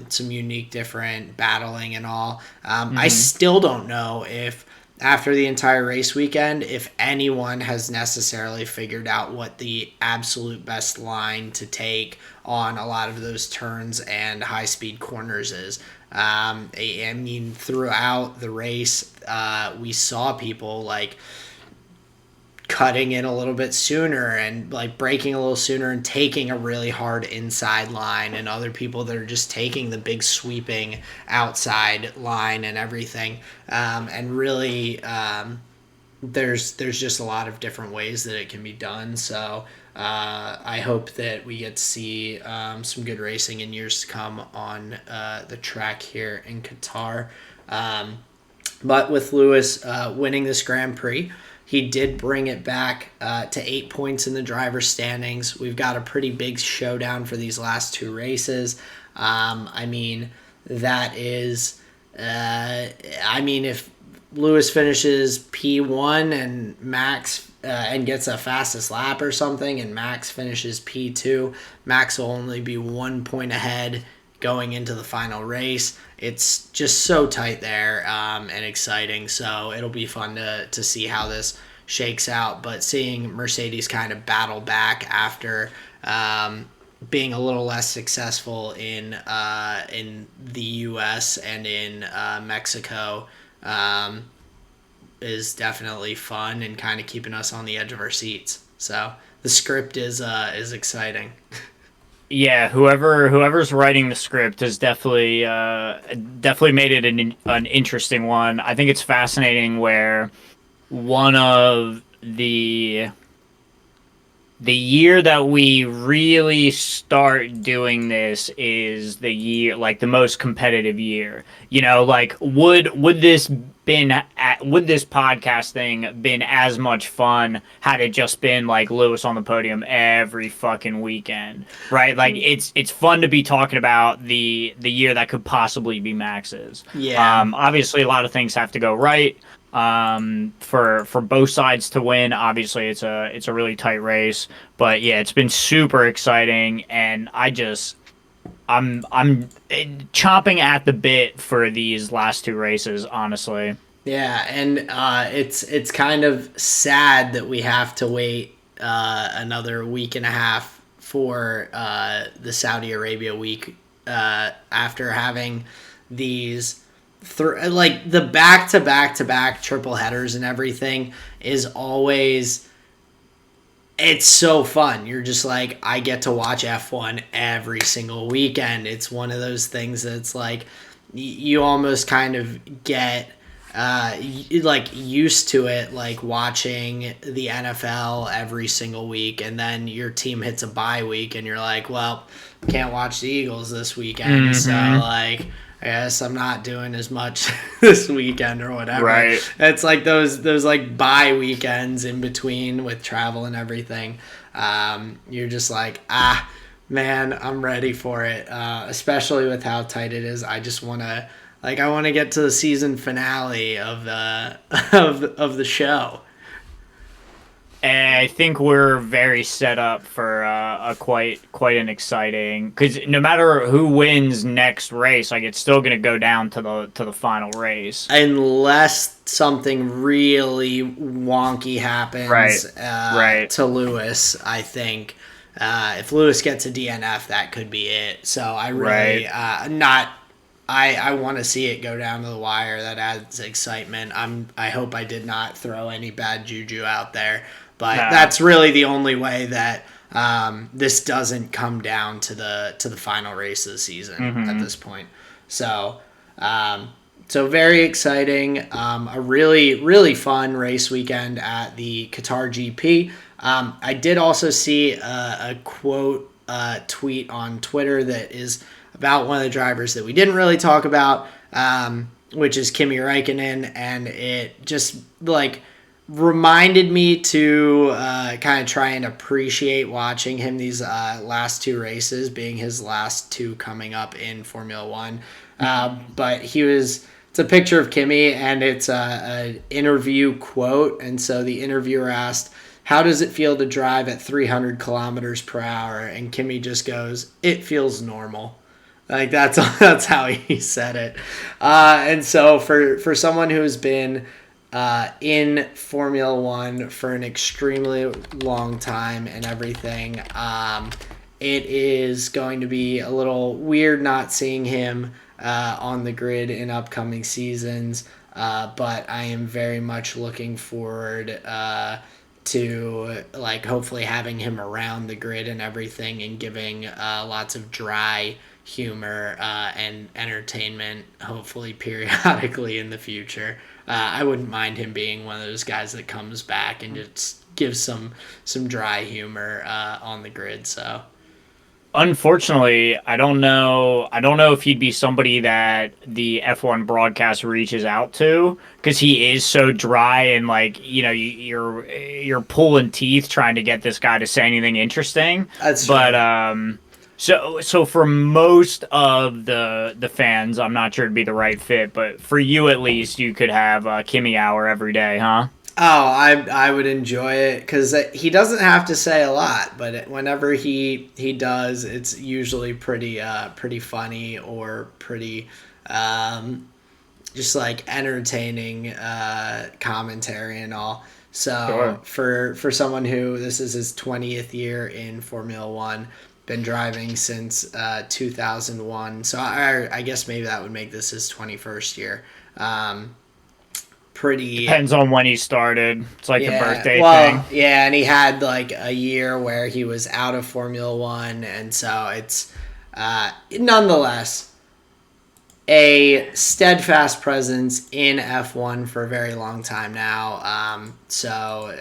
some unique, different battling and all. I Hmm. still don't know if after the entire race weekend if anyone has necessarily figured out what the absolute best line to take on a lot of those turns and high-speed corners is. I mean, throughout the race, we saw people like cutting in a little bit sooner and like breaking a little sooner and taking a really hard inside line, and other people that are just taking the big sweeping outside line and everything. And really, there's just a lot of different ways that it can be done. So I hope that we get to see some good racing in years to come on the track here in Qatar. But with Lewis winning this Grand Prix, he did bring it back to 8 points in the driver's standings. We've got a pretty big showdown for these last two races. I mean, that is... I mean, if Lewis finishes P1 and Max and gets a fastest lap or something, and Max finishes P2, Max will only be 1 point ahead going into the final race. It's just so tight there and exciting. So it'll be fun to see how this shakes out. But seeing Mercedes kind of battle back after being a little less successful in the U.S. and in Mexico is definitely fun and kind of keeping us on the edge of our seats. So the script is exciting. Yeah, whoever's writing the script has definitely made it an interesting one. I think it's fascinating where one of the year that we really start doing this is the year, like the most competitive year. You know, like would this podcast thing been as much fun had it just been like Lewis on the podium every fucking weekend, right? Like it's fun to be talking about the year that could possibly be Max's. Yeah. Obviously a lot of things have to go right for both sides to win. Obviously it's a really tight race, but yeah, it's been super exciting, and I'm chomping at the bit for these last two races, honestly. Yeah, and it's kind of sad that we have to wait another week and a half for the Saudi Arabia week after having these like the back-to-back-to-back triple headers and everything is always... It's so fun. You're just like, I get to watch F1 every single weekend. It's one of those things that's like, you almost kind of get like used to it, like watching the NFL every single week, and then your team hits a bye week and you're like, well, can't watch the Eagles this weekend. So like, I guess I'm not doing as much this weekend or whatever. Right. It's like those like bye weekends in between with travel and everything. You're just like, man, I'm ready for it. Especially with how tight it is. I just want to, like, I want to get to the season finale of the of the show. And I think we're very set up for a quite an exciting, because no matter who wins next race, like it's still going to go down to the final race, unless something really wonky happens to Lewis. I think if Lewis gets a DNF, that could be it. So I really I want to see it go down to the wire. That adds excitement. I hope I did not throw any bad juju out there. But that's really the only way that this doesn't come down to the final race of the season at this point. So very exciting. A really, really fun race weekend at the Qatar GP. I did also see a quote tweet on Twitter that is about one of the drivers that we didn't really talk about, which is Kimi Räikkönen, and it just like reminded me to kind of try and appreciate watching him these last two races, being his last two coming up in Formula One. But it's a picture of Kimi, and it's an interview quote. And so the interviewer asked, "How does it feel to drive at 300 kilometers per hour?" And Kimi just goes, "It feels normal." Like that's how he said it. And so for someone who's been in Formula One for an extremely long time and everything. It is going to be a little weird not seeing him on the grid in upcoming seasons, but I am very much looking forward to like hopefully having him around the grid and everything and giving lots of dry humor and entertainment hopefully periodically in the future. I wouldn't mind him being one of those guys that comes back and just gives some dry humor on the grid. So Unfortunately, I don't know. I don't know if he'd be somebody that the F1 broadcast reaches out to because he is so dry and like you're pulling teeth trying to get this guy to say anything interesting. that's But true. so for most of the fans, I'm not sure it'd be the right fit. But for you at least, you could have Kimmy Hour every day, huh? Oh, I would enjoy it because he doesn't have to say a lot, but whenever he does, it's usually pretty funny or pretty just like entertaining commentary and all. So Sure. for someone who this is his 20th year in Formula One, been driving since 2001. So I guess maybe that would make this his 21st year. Um, pretty Depends on when he started. It's like the Yeah, birthday well, thing. yeah, and he had like a year where he was out of Formula One, and so it's nonetheless a steadfast presence in F1 for a very long time now. So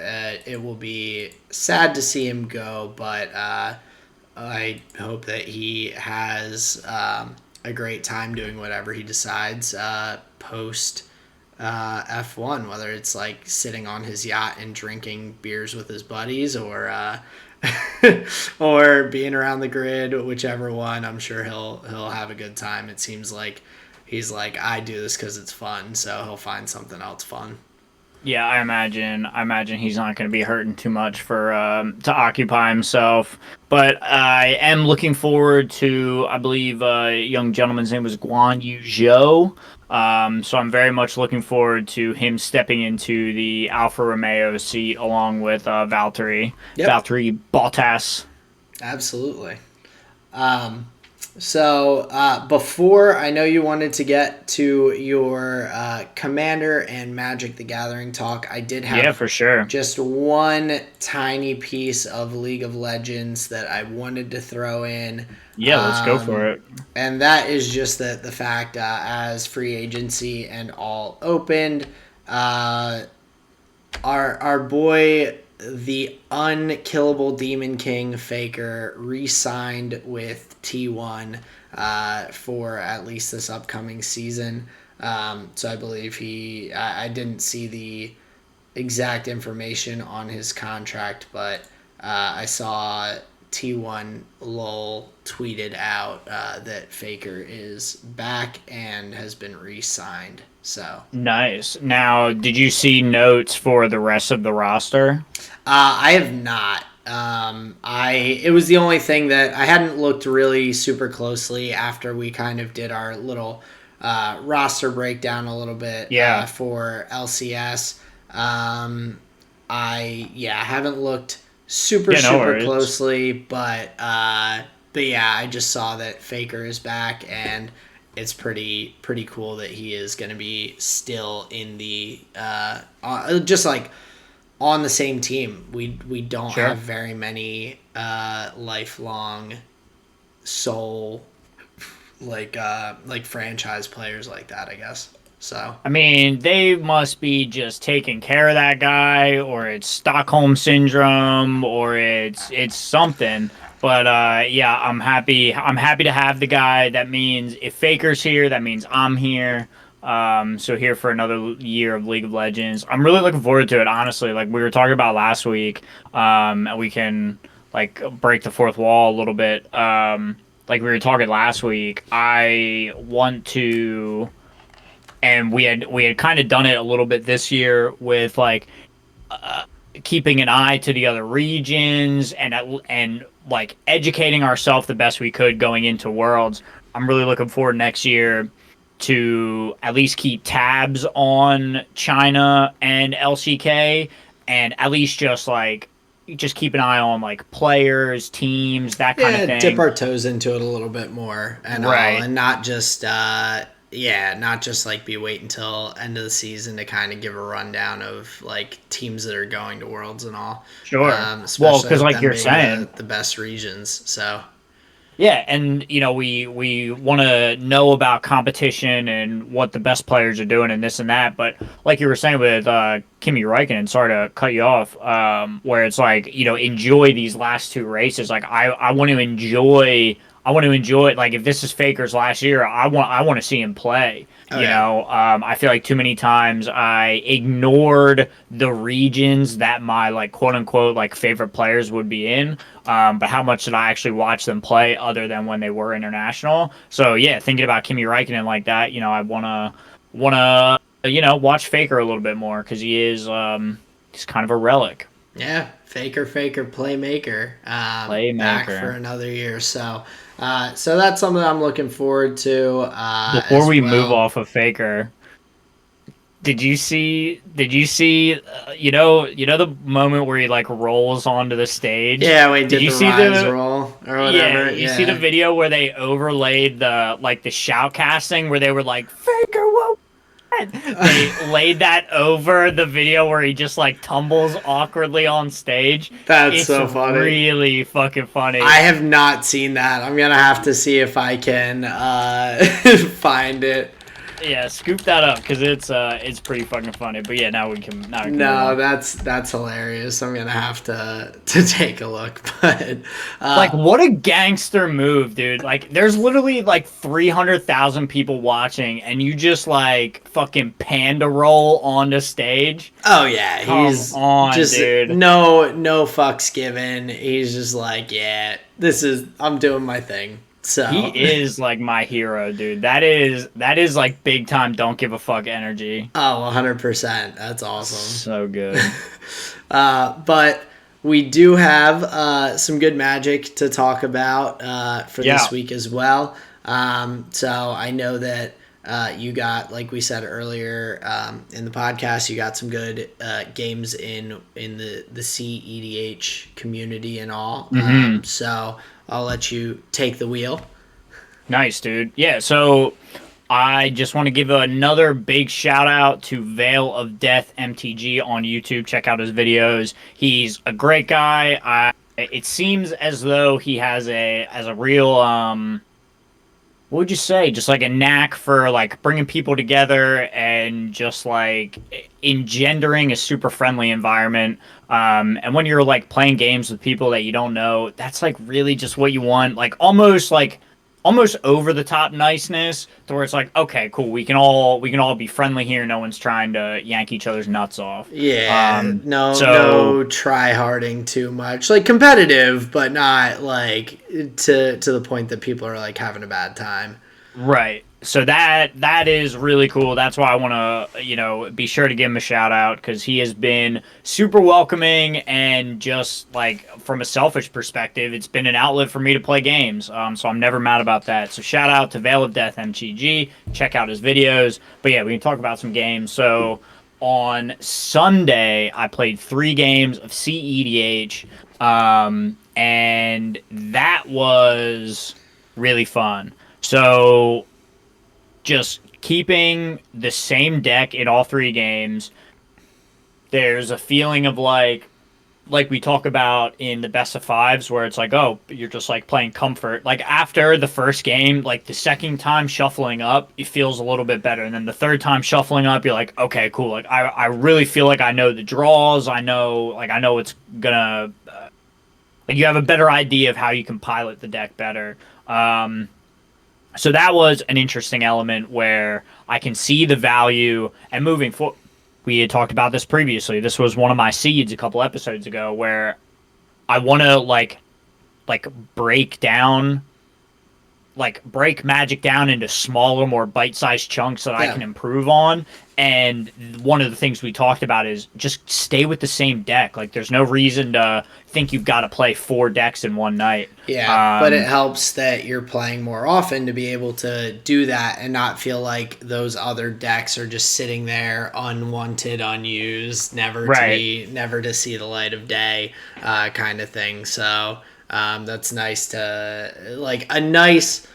it will be sad to see him go, but I hope that he has a great time doing whatever he decides post F1, whether it's like sitting on his yacht and drinking beers with his buddies or or being around the grid, whichever one. I'm sure he'll have a good time. It seems like he's like, I do this because it's fun, so he'll find something else fun. Yeah, I imagine. I imagine he's not going to be hurting too much for to occupy himself. But I am looking forward to. I believe a young gentleman's name was Guan Yu Zhou. So I'm very much looking forward to him stepping into the Alfa Romeo seat along with Yep, Valtteri Bottas. absolutely. Um, So before I know you wanted to get to your Commander and Magic the Gathering talk, I did Yeah, have for sure. just one tiny piece of League of Legends that I wanted to throw in. Yeah, let's go for Um, it. and that is just that the fact as free agency and all opened, uh, our boy the unkillable Demon King Faker re-signed with T1 for at least this upcoming season. So I believe I didn't see the exact information on his contract, but I saw T1 LoL tweeted out that Faker is back and has been re-signed. So Nice. Now, did you see notes for the rest of the roster? I have not. It was the only thing that I hadn't looked really super closely after we kind of did our little roster breakdown a little bit Yeah. for LCS. I haven't looked super Yeah, no super worries. closely, but yeah, I just saw that Faker is back and it's pretty cool that he is going to be still in the just like on the same team. We don't have Sure. very many lifelong soul like franchise players like that, I guess. So I mean, they must be just taking care of that guy, or it's Stockholm syndrome, or it's something. But yeah, I'm happy. I'm happy to have the guy. That means if Faker's here, that means I'm here. So here for another year of League of Legends. I'm really looking forward to it. Honestly, like we were talking about last week, and we can like break the fourth wall a little bit. Like we were talking last week, I want to and we had kind of done it a little bit this year with like keeping an eye to the other regions and like educating ourselves the best we could going into worlds. I'm really looking forward next year to at least keep tabs on China and LCK, and at least just keep an eye on like players, teams, that kind of Yeah, dip thing. our toes into it a little bit more and all, Right. and not just not just like be wait until end of the season to kind of give a rundown of like teams that are going to Worlds and all, Sure. Well, especially because with like them you're being saying, the best regions. So yeah, and we want to know about competition and what the best players are doing and this and that. But like you were saying with Kimi Räikkönen, sorry to cut you off, where it's like enjoy these last two races. Like I want to enjoy. I want to enjoy it. Like if this is Faker's last year, I want to see him play. oh yeah, I feel like too many times I ignored the regions that my like quote unquote like favorite players would be in. But how much did I actually watch them play other than when they were international? So yeah, thinking about Kimi Räikkönen like that, I wanna watch Faker a little bit more because he's kind of a relic yeah, faker playmaker, back for playmaker. another year. So that's something I'm looking forward to Before as we move well. off of Faker, did you see the moment where he like rolls onto the stage? Yeah, we Did did you the see rise the roll or Yeah, whatever. you see the Yeah. video where they overlaid the shout casting where they were like Faker what? They laid that over the video where he just like tumbles awkwardly on stage. That's It's so funny. really fucking funny. I have not seen that. I'm gonna have to see if I can find it. Yeah, scoop that up because it's pretty fucking funny. But yeah, now we can move No, on. that's hilarious. I'm gonna have to take a look. But Like, what a gangster move, dude. Like, there's literally like 300,000 people watching, and you just like fucking panda roll onto stage. oh yeah, Come he's on, just dude. no fucks given. He's just like, yeah, I'm doing my thing. He So is like my hero, dude. That is like big time don't give a fuck energy. oh, 100%. That's awesome. So good. But we do have some good magic to talk about for Yeah. this week as well. So I know that you got, like we said earlier in the podcast, you got some good games in the CEDH community and all. So I'll let you take the wheel. Nice, dude. Yeah, so I just want to give another big shout out to Veil of Death MTG on YouTube. Check out his videos. He's a great guy. It seems as though he has a real what would you say? Just like a knack for like bringing people together and just like engendering a super friendly environment. And when you're like playing games with people that you don't know, that's like really just what you want. Like almost over the top niceness to where it's like, okay, cool, we can all be friendly here. No one's trying to yank each other's nuts off. Yeah, So no try harding too much. Like competitive, but not like to the point that people are like having a bad time. right. So that is really cool. That's why I want to, be sure to give him a shout out because he has been super welcoming and just like from a selfish perspective, it's been an outlet for me to play games. So I'm never mad about that. So shout out to Veil of Death MTG. Check out his videos. But yeah, we can talk about some games. So on Sunday, I played 3 games of CEDH, and that was really fun. So just keeping the same deck in all 3 games. There's a feeling of like we talk about in the best of fives where it's like, oh, you're just like playing comfort. Like after the first game, like the second time shuffling up, it feels a little bit better. And then the third time shuffling up, you're like, okay, cool. Like I really feel like I know the draws. I know it's gonna like you have a better idea of how you can pilot the deck better. So that was an interesting element where I can see the value and moving forward. We had talked about this previously. This was one of my seeds a couple episodes ago where I want to like break down like break Magic down into smaller, more bite-sized chunks that I Yeah. can improve on. And one of the things we talked about is just stay with the same deck. Like, there's no reason to think you've got to play 4 decks in one night. Yeah, but it helps that you're playing more often to be able to do that and not feel like those other decks are just sitting there unwanted, unused, Right. never to see the light of day, kind of thing. So that's nice to like a nice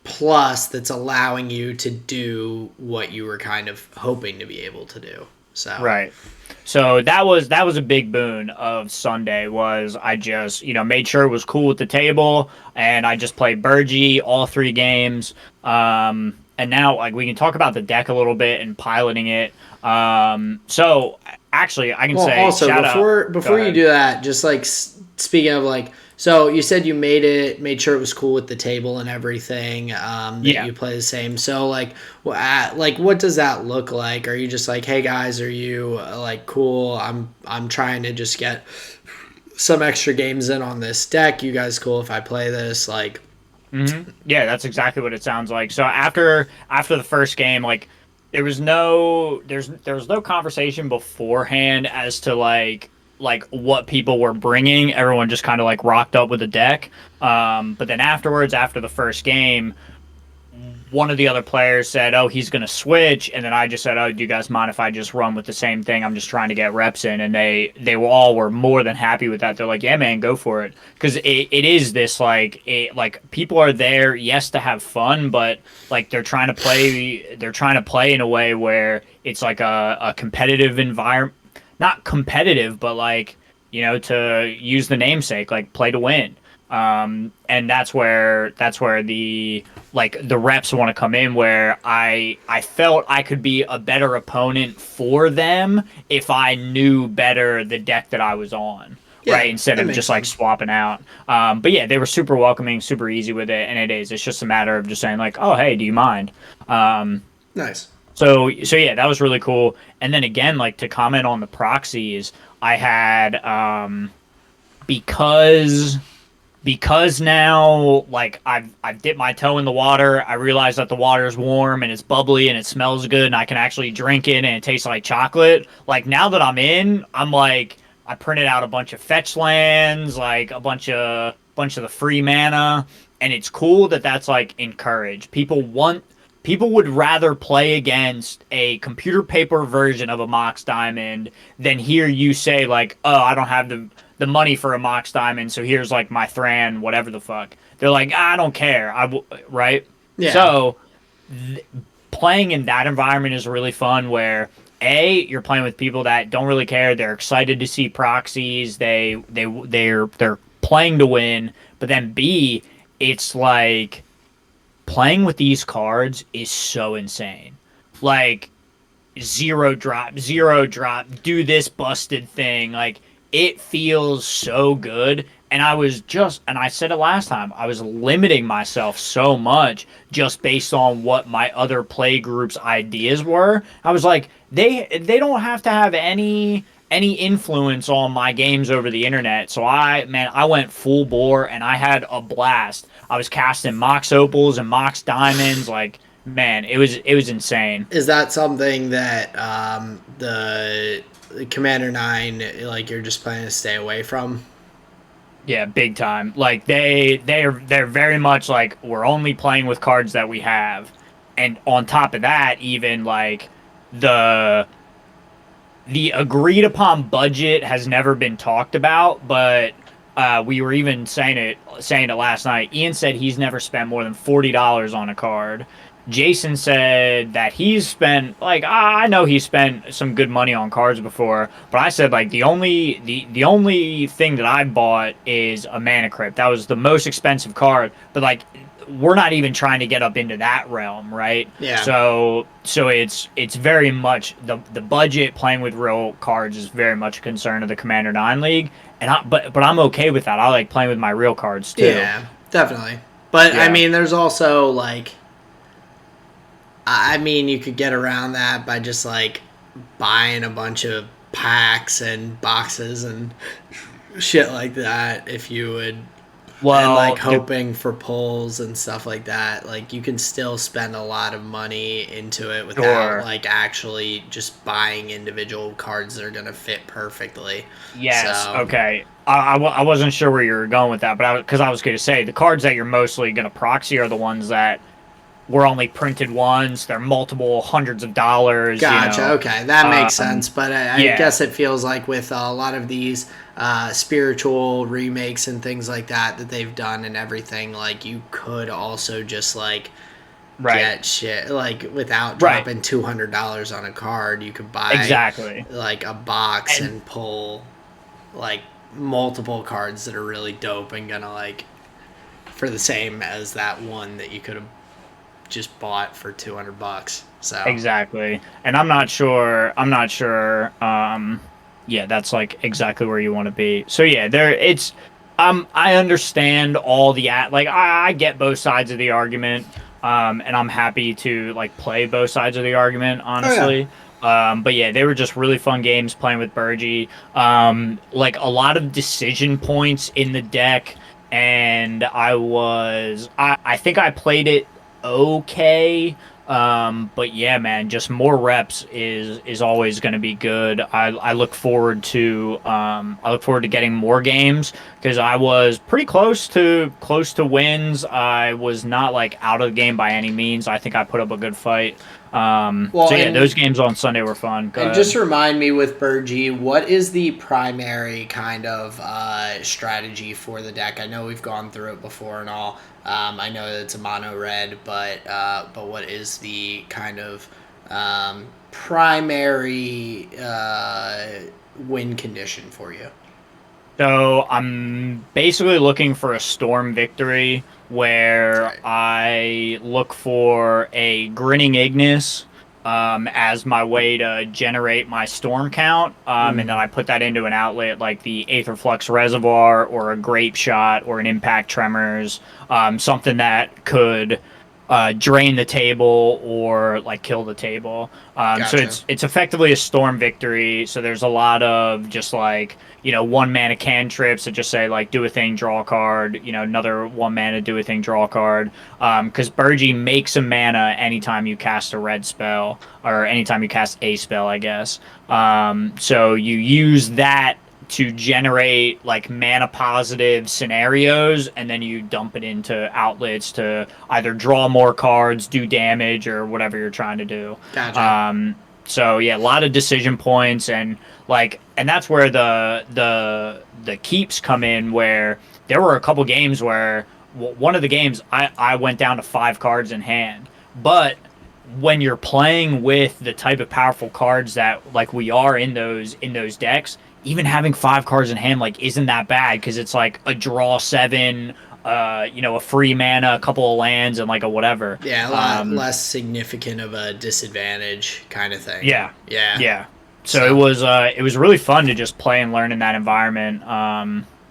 plus that's allowing you to do what you were kind of hoping to be able to do. So Right. So that was a big boon of Sunday was I just, made sure it was cool at the table and I just played Burgie all 3 games. And now like we can talk about the deck a little bit and piloting it. So actually I can well, say also shout out. Go before you ahead. do that, just like speaking of like, so you said you made sure it was cool with the table and everything. That Yeah. you play the same. So like, like what does that look like? Are you just like, hey guys, are you like cool? I'm trying to just get some extra games in on this deck. You guys cool if I play this? Like, Yeah, that's exactly what it sounds like. So after the first game, like there was no conversation beforehand as to like what people were bringing. Everyone just kind of like rocked up with a deck. But then afterwards, after the first game, one of the other players said, "Oh, he's going to switch," and then I just said, "Oh, do you guys mind if I just run with the same thing? I'm just trying to get reps in." And they all were more than happy with that. They're like, "Yeah, man, go for it," because it is this like people are there, yes, to have fun, but like they're trying to play in a way where it's like a competitive environment, not competitive, but like to use the namesake, like play to win. And that's where the reps want to come in, where I felt I could be a better opponent for them if I knew better the deck that I was on, yeah, right, instead that of makes just like sense. swapping out. But yeah, they were super welcoming, super easy with it, and it's just a matter of just saying like, oh, hey, do you mind? Nice. So yeah, that was really cool. And then again, like, to comment on the proxies, I had because now, like, I've dipped my toe in the water. I realize that the water is warm and it's bubbly and it smells good and I can actually drink it and it tastes like chocolate. Like, now that I'm in, I'm like, I printed out a bunch of fetch lands, like a bunch of the free mana, and it's cool that that's like encouraged. People would rather play against a computer paper version of a Mox Diamond than hear you say like, "Oh, I don't have the money for a Mox Diamond, so here's like my Thran, whatever the fuck." They're like, "I don't care." Right? Yeah. So playing in that environment is really fun, where you're playing with people that don't really care. They're excited to see proxies. They're playing to win. But then B, it's like playing with these cards is so insane. Like, zero drop, do this busted thing. Like, it feels so good. And I said it last time, I was limiting myself so much just based on what my other play groups' ideas were. I was like, they don't have to have any influence on my games over the internet. So I went full bore and I had a blast. I was casting Mox Opals and Mox Diamonds. Like, man, it was insane. Is that something that the Commander 9, like you're just planning to stay away from? Yeah, big time. Like, they're very much like, we're only playing with cards that we have. And on top of that, even like the the agreed upon budget has never been talked about, but we were even saying it last night. Ian said he's never spent more than $40 on a card. Jason said that he's spent, like, I know he spent some good money on cards before, but I said like the only thing that I bought is a Mana Crypt. That was the most expensive card, but like, we're not even trying to get up into that realm, right? Yeah. So it's very much the budget. Playing with real cards is very much a concern of the Commander 9 League, and but I'm okay with that. I like playing with my real cards too. Yeah, definitely. But I Yeah. mean, there's also like, I mean, you could get around that by just like buying a bunch of packs and boxes and shit like that if you would and like Well, hoping for pulls and stuff like that. Like you can still spend a lot of money into it without sure. like actually just buying individual cards that are gonna fit perfectly. Yes. So Okay. I wasn't sure where you were going with that, but because I was going to say the cards that you're mostly going to proxy are the ones that were only printed once. They're multiple hundreds of dollars. gotcha. Okay, that makes Um, sense. But I yeah. guess it feels like with a lot of these spiritual remakes and things like that that they've done and everything, like you could also just like Right. get shit like without Right. dropping $200 on a card. You could buy Exactly. like a box And and pull like multiple cards that are really dope and gonna like for the same as that one that you could have just bought for $200. So exactly. And I'm not sure. I'm not sure. Yeah, that's like exactly where you want to be. So yeah, there. It's. I understand all the like. I get both sides of the argument. And I'm happy to like play both sides of the argument, oh yeah, honestly. But yeah, they were just really fun games playing with Burgie. Like a lot of decision points in the deck, and I think I played it okay. But yeah, man, just more reps is always going to be good. I look forward to getting more games because I was pretty close to wins. I was not like out of the game by any means. I think I put up a good fight. well, So yeah, those games on Sunday were fun. Go and just ahead. remind me with Burgie, what is the primary kind of strategy for the deck? I know we've gone through it before and all. I know that it's a mono red, but what is the kind of primary win condition for you? So I'm basically looking for a storm victory where Right. I look for a grinning Ignis as my way to generate my storm count, and then Mm, I put that into an outlet like the Aetherflux Reservoir or a Grape Shot or an Impact Tremors, something that could drain the table or like kill the table. So gotcha. it's effectively a storm victory. So there's a lot of just like one mana cantrips that just say like do a thing, draw a card. Another one mana, do a thing, draw a card. Because Burgie makes a mana anytime you cast a red spell or anytime you cast a spell, I guess. So you use that to generate like mana positive scenarios and then you dump it into outlets to either draw more cards, do damage or whatever you're trying to do. Gotcha. So yeah, a lot of decision points and that's where the keeps come in where there were a couple games where one of the games I went down to 5 cards in hand. But when you're playing with the type of powerful cards that like we are in those decks, even having 5 cards in hand like isn't that bad because it's like a draw 7, a free mana, a couple of lands, and like a whatever. Yeah, a lot Um, less significant of a disadvantage kind of thing. yeah, Yeah. yeah. So So it was really fun to just play and learn in that environment.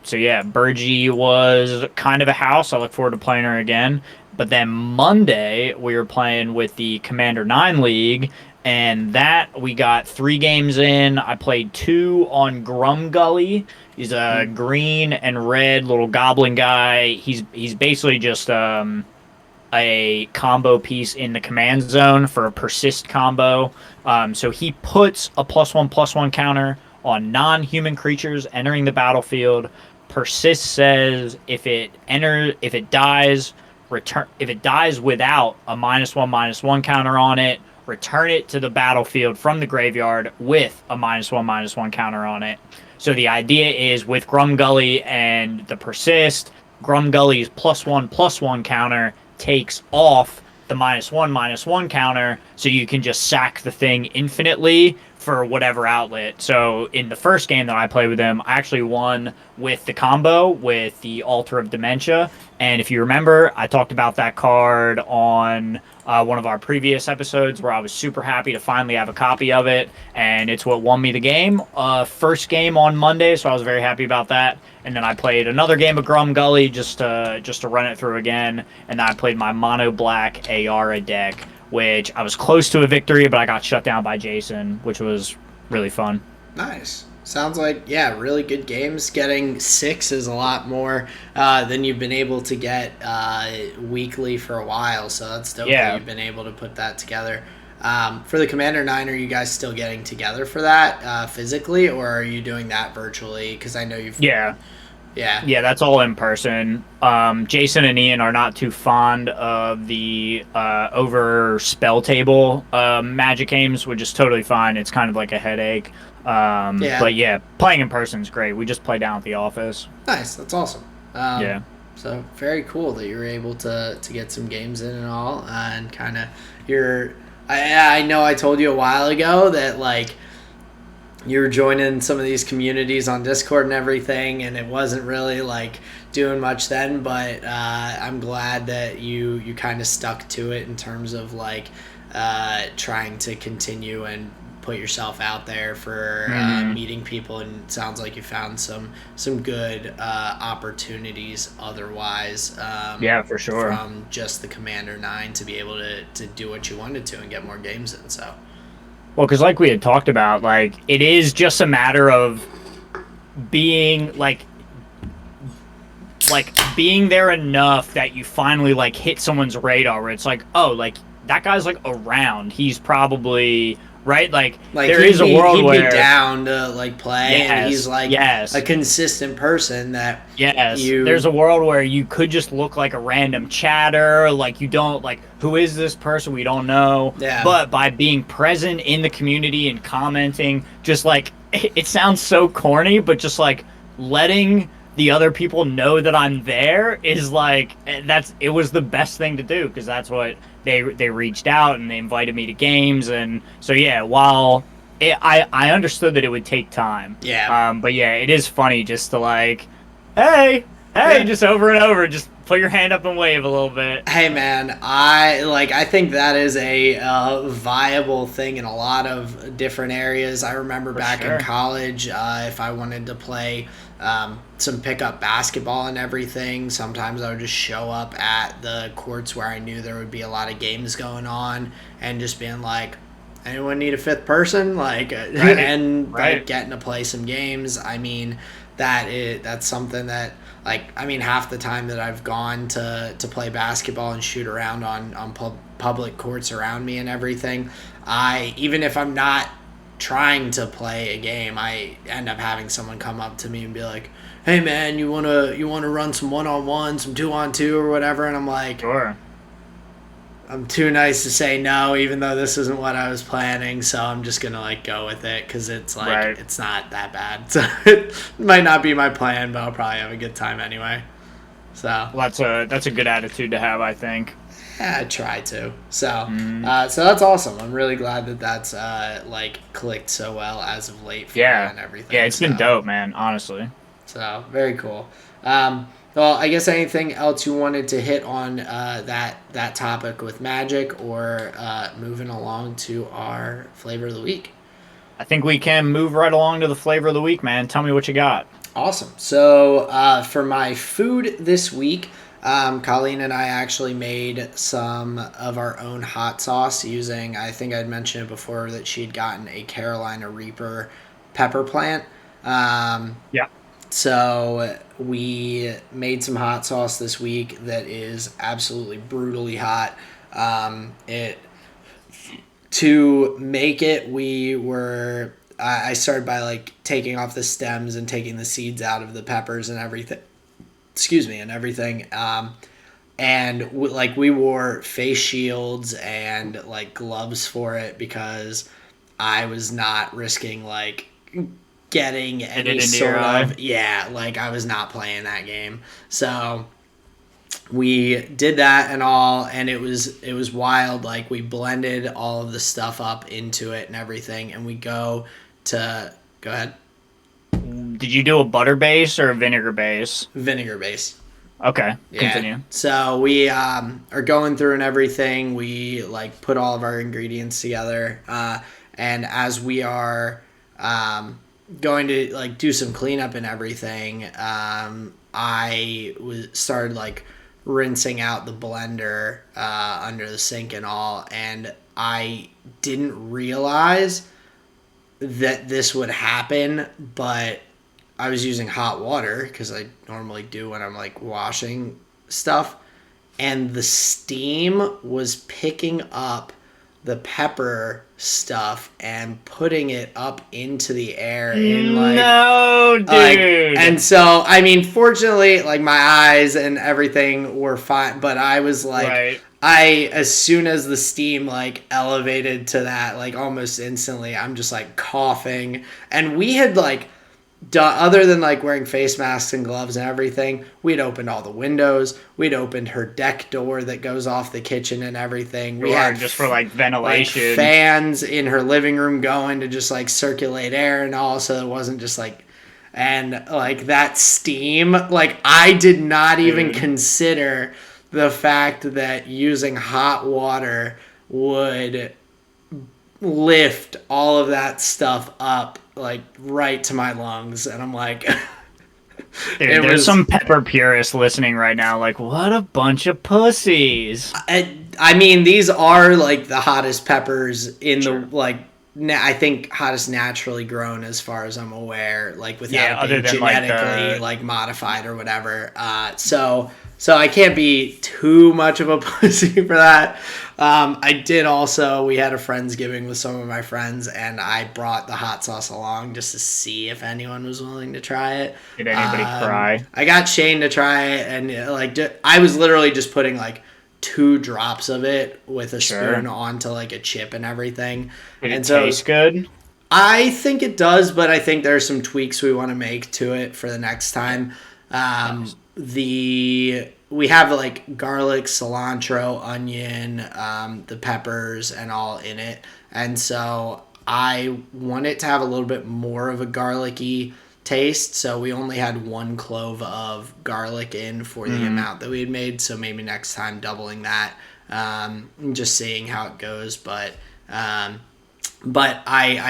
So yeah, Burgie was kind of a house. I look forward to playing her again. But then Monday we were playing with the Commander 9 League, and that we got 3 games in. I played 2 on Grumgully. He's a green and red little goblin guy. He's basically just a combo piece in the command zone for a persist combo. So he puts a +1/+1 counter on non-human creatures entering the battlefield. Persist says if it dies, return if it dies without a -1/-1 counter on it, return it to the battlefield from the graveyard with a -1/-1 counter on it. So the idea is with Grumgully and the persist, Grumgully's +1/+1 counter takes off the -1/-1 counter, so you can just sack the thing infinitely for whatever outlet. So in the first game that I played with him, I actually won with the combo with the Altar of Dementia. And if you remember, I talked about that card on one of our previous episodes where I was super happy to finally have a copy of it, and it's what won me the game. First game on Monday, so I was very happy about that. And then I played another game of Grum Gully just to run it through again, and then I played my mono black Ayara deck, which I was close to a victory, but I got shut down by Jason, which was really fun. nice. Sounds like, yeah, really good games. Getting 6 is a lot more than you've been able to get weekly for a while. So that's dope that Yeah. you've been able to put that together. For the Commander 9, are you guys still getting together for that physically, or are you doing that virtually? Because I know you've. Yeah. Yeah. Yeah, that's all in person. Jason and Ian are not too fond of the over spell table magic games, which is totally fine. It's kind of like a headache. Yeah. But yeah, playing in person is great. We just play down at the office. Nice. That's awesome. Um, Yeah. so very cool that you were able to get some games in and all, and kind of your. I know I told you a while ago that like you were joining some of these communities on Discord and everything, and it wasn't really like doing much then. But I'm glad that you kind of stuck to it in terms of like trying to continue and put yourself out there for meeting people. And it sounds like you found some good opportunities otherwise. Yeah, for sure. From just the Commander 9 to be able to do what you wanted to and get more games in. So. Well, because like we had talked about, like it is just a matter of being like being there enough that you finally like hit someone's radar where it's like, oh, like that guy's like around. He's probably right. Like there is a world he'd where be down to like play, and he's like yes, a consistent person that there's a world where you could just look like a random chatter, like you don't like who is this person, we don't know. Yeah. But by being present in the community and commenting, just like it sounds so corny, but just like letting the other people know that I'm there is like it was the best thing to do, because that's what they reached out and they invited me to games. And so yeah, while I understood that it would take time, but yeah, it is funny just to like hey just over and over, just put your hand up and wave a little bit. Hey man, I think that is a viable thing in a lot of different areas. I remember back in college, if I wanted to play some pickup basketball and everything, sometimes I would just show up at the courts where I knew there would be a lot of games going on, and just being like, anyone need a fifth person? Like, like getting to play some games. I mean, that's something that, like, I mean, half the time that I've gone to play basketball and shoot around on public courts around me and everything, even if I'm not trying to play a game, I end up having someone come up to me and be like, hey man, you wanna run some 1-on-1, some 2-on-2 or whatever? And I'm like, sure. I'm too nice to say no, even though this isn't what I was planning, so I'm just gonna like go with it, because it's like it's not that bad. So it might not be my plan, but I'll probably have a good time anyway. So well, that's a good attitude to have, I think. Yeah, I try to. So so that's awesome. I'm really glad that that's like clicked so well as of late for you and everything. Yeah, it's been dope, man, honestly. So very cool. Well, I guess anything else you wanted to hit on that topic with Magic, or moving along to our flavor of the week? I think we can move right along to the flavor of the week, man. Tell me what you got. Awesome. So for my food this week, Colleen and I actually made some of our own hot sauce using, I think I'd mentioned it before, that she'd gotten a Carolina Reaper pepper plant. Yeah. So we made some hot sauce this week that is absolutely brutally hot. To make it, I started by like taking off the stems and taking the seeds out of the peppers and everything. And we wore face shields and like gloves for it, because I was not risking like getting any sort of I was not playing that game. So we did that and all, and it was wild. Like, we blended all of the stuff up into it and everything, and go ahead. Did you do a butter base or a vinegar base? Vinegar base. Okay, continue. So we are going through and everything. We like put all of our ingredients together, and as we are going to like do some cleanup and everything, I started like rinsing out the blender under the sink and all, and I didn't realize that this would happen, but I was using hot water because I normally do when I'm like washing stuff, and the steam was picking up the pepper stuff and putting it up into the air in No, like dude. and so I mean fortunately like my eyes and everything were fine, but I was like Right. I as soon as the steam like elevated to that like almost instantly I'm just like coughing, and we had like other than like wearing face masks and gloves and everything, we'd opened all the windows. We'd opened her deck door that goes off the kitchen and everything. We had just for like ventilation, like fans in her living room going to just like circulate air and all, so it wasn't just like, and like that steam, like I did not even consider the fact that using hot water would lift all of that stuff up like right to my lungs, and I'm like Dude, there's some pepper purists listening right now like, what a bunch of pussies. I mean these are like the hottest peppers in the like I think hottest naturally grown as far as I'm aware, like without it being genetically like modified or whatever. So I can't be too much of a pussy for that. I did also, we had a Friendsgiving with some of my friends, and I brought the hot sauce along just to see if anyone was willing to try it. Did anybody cry? I got Shane to try it, and like I was literally just putting like 2 drops of it with a spoon onto like a chip and everything. Did it taste good? I think it does, but I think there's some tweaks we want to make to it for the next time. We have like garlic, cilantro, onion, the peppers, and all in it, and so I want it to have a little bit more of a garlicky taste. So we only had 1 clove of garlic in for the amount that we had made. So maybe next time doubling that, just seeing how it goes. But I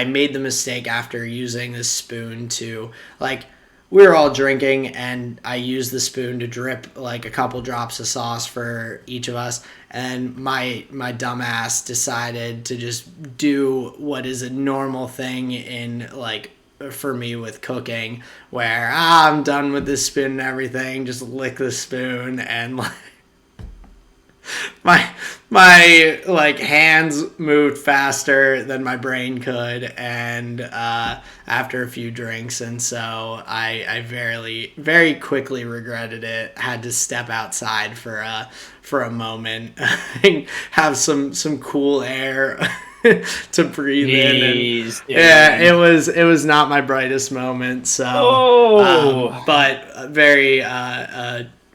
made the mistake after using this spoon to like. We were all drinking, and I used the spoon to drip like a couple drops of sauce for each of us. And my dumbass decided to just do what is a normal thing in like for me with cooking, where I'm done with this spoon and everything, just lick the spoon, and like my like hands moved faster than my brain could, and after a few drinks, and so I very quickly regretted it. Had to step outside for a moment and have some cool air to breathe in. And, yeah, it was not my brightest moment. So, but very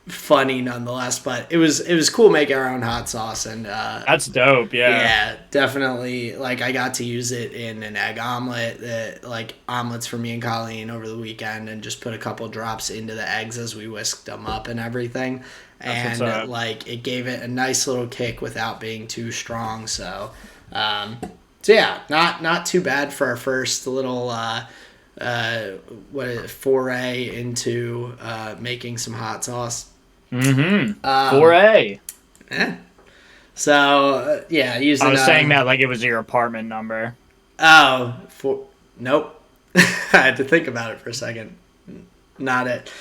funny nonetheless. But it was cool making our own hot sauce, and that's dope. Yeah, definitely. Like I got to use it in an egg omelet, like omelets for me and Colleen over the weekend, and just put a couple drops into the eggs as we whisked them up and everything. And like it gave it a nice little kick without being too strong. So yeah, not too bad for our first little foray into making some hot sauce. Foray. Yeah. So yeah, using. I was saying that like it was your apartment number. Oh, nope. I had to think about it for a second. Not it.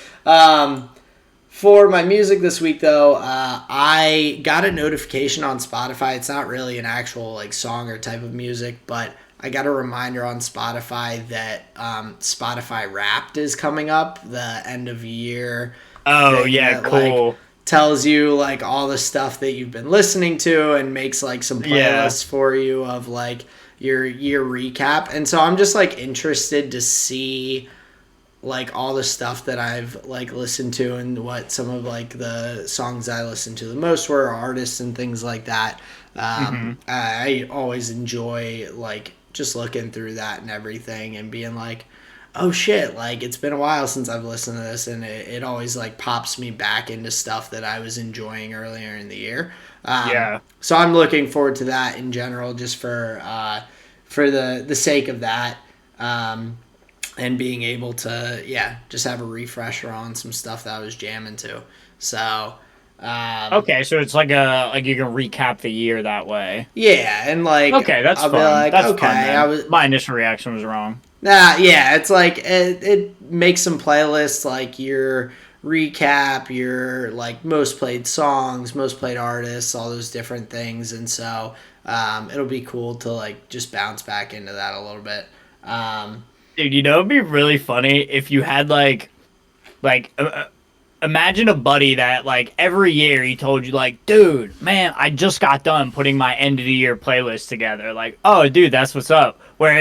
For my music this week, though, I got a notification on Spotify. It's not really an actual like song or type of music, but I got a reminder on Spotify that Spotify Wrapped is coming up, the end of year. Oh yeah, cool. Like, tells you like all the stuff that you've been listening to and makes like some playlists for you of like your year recap. And so I'm just like interested to see like all the stuff that I've like listened to and what some of like the songs I listened to the most were, artists and things like that. I always enjoy like just looking through that and everything and being like, oh shit, like it's been a while since I've listened to this, and it always like pops me back into stuff that I was enjoying earlier in the year. So I'm looking forward to that in general, just for the sake of that, and being able to just have a refresher on some stuff that I was jamming to. So Okay, so it's like you can recap the year that way. Yeah, and like Okay, that's I'll be fun. like, That's fun okay, I then. was My initial reaction was wrong. yeah, it's like it makes some playlists like your recap, your like most played songs, most played artists, all those different things, and so it'll be cool to like just bounce back into that a little bit. Um, Dude, it'd be really funny if you had like imagine a buddy that like every year he told you like, dude, man, I just got done putting my end of the year playlist together. Like, oh, dude, that's what's up. Where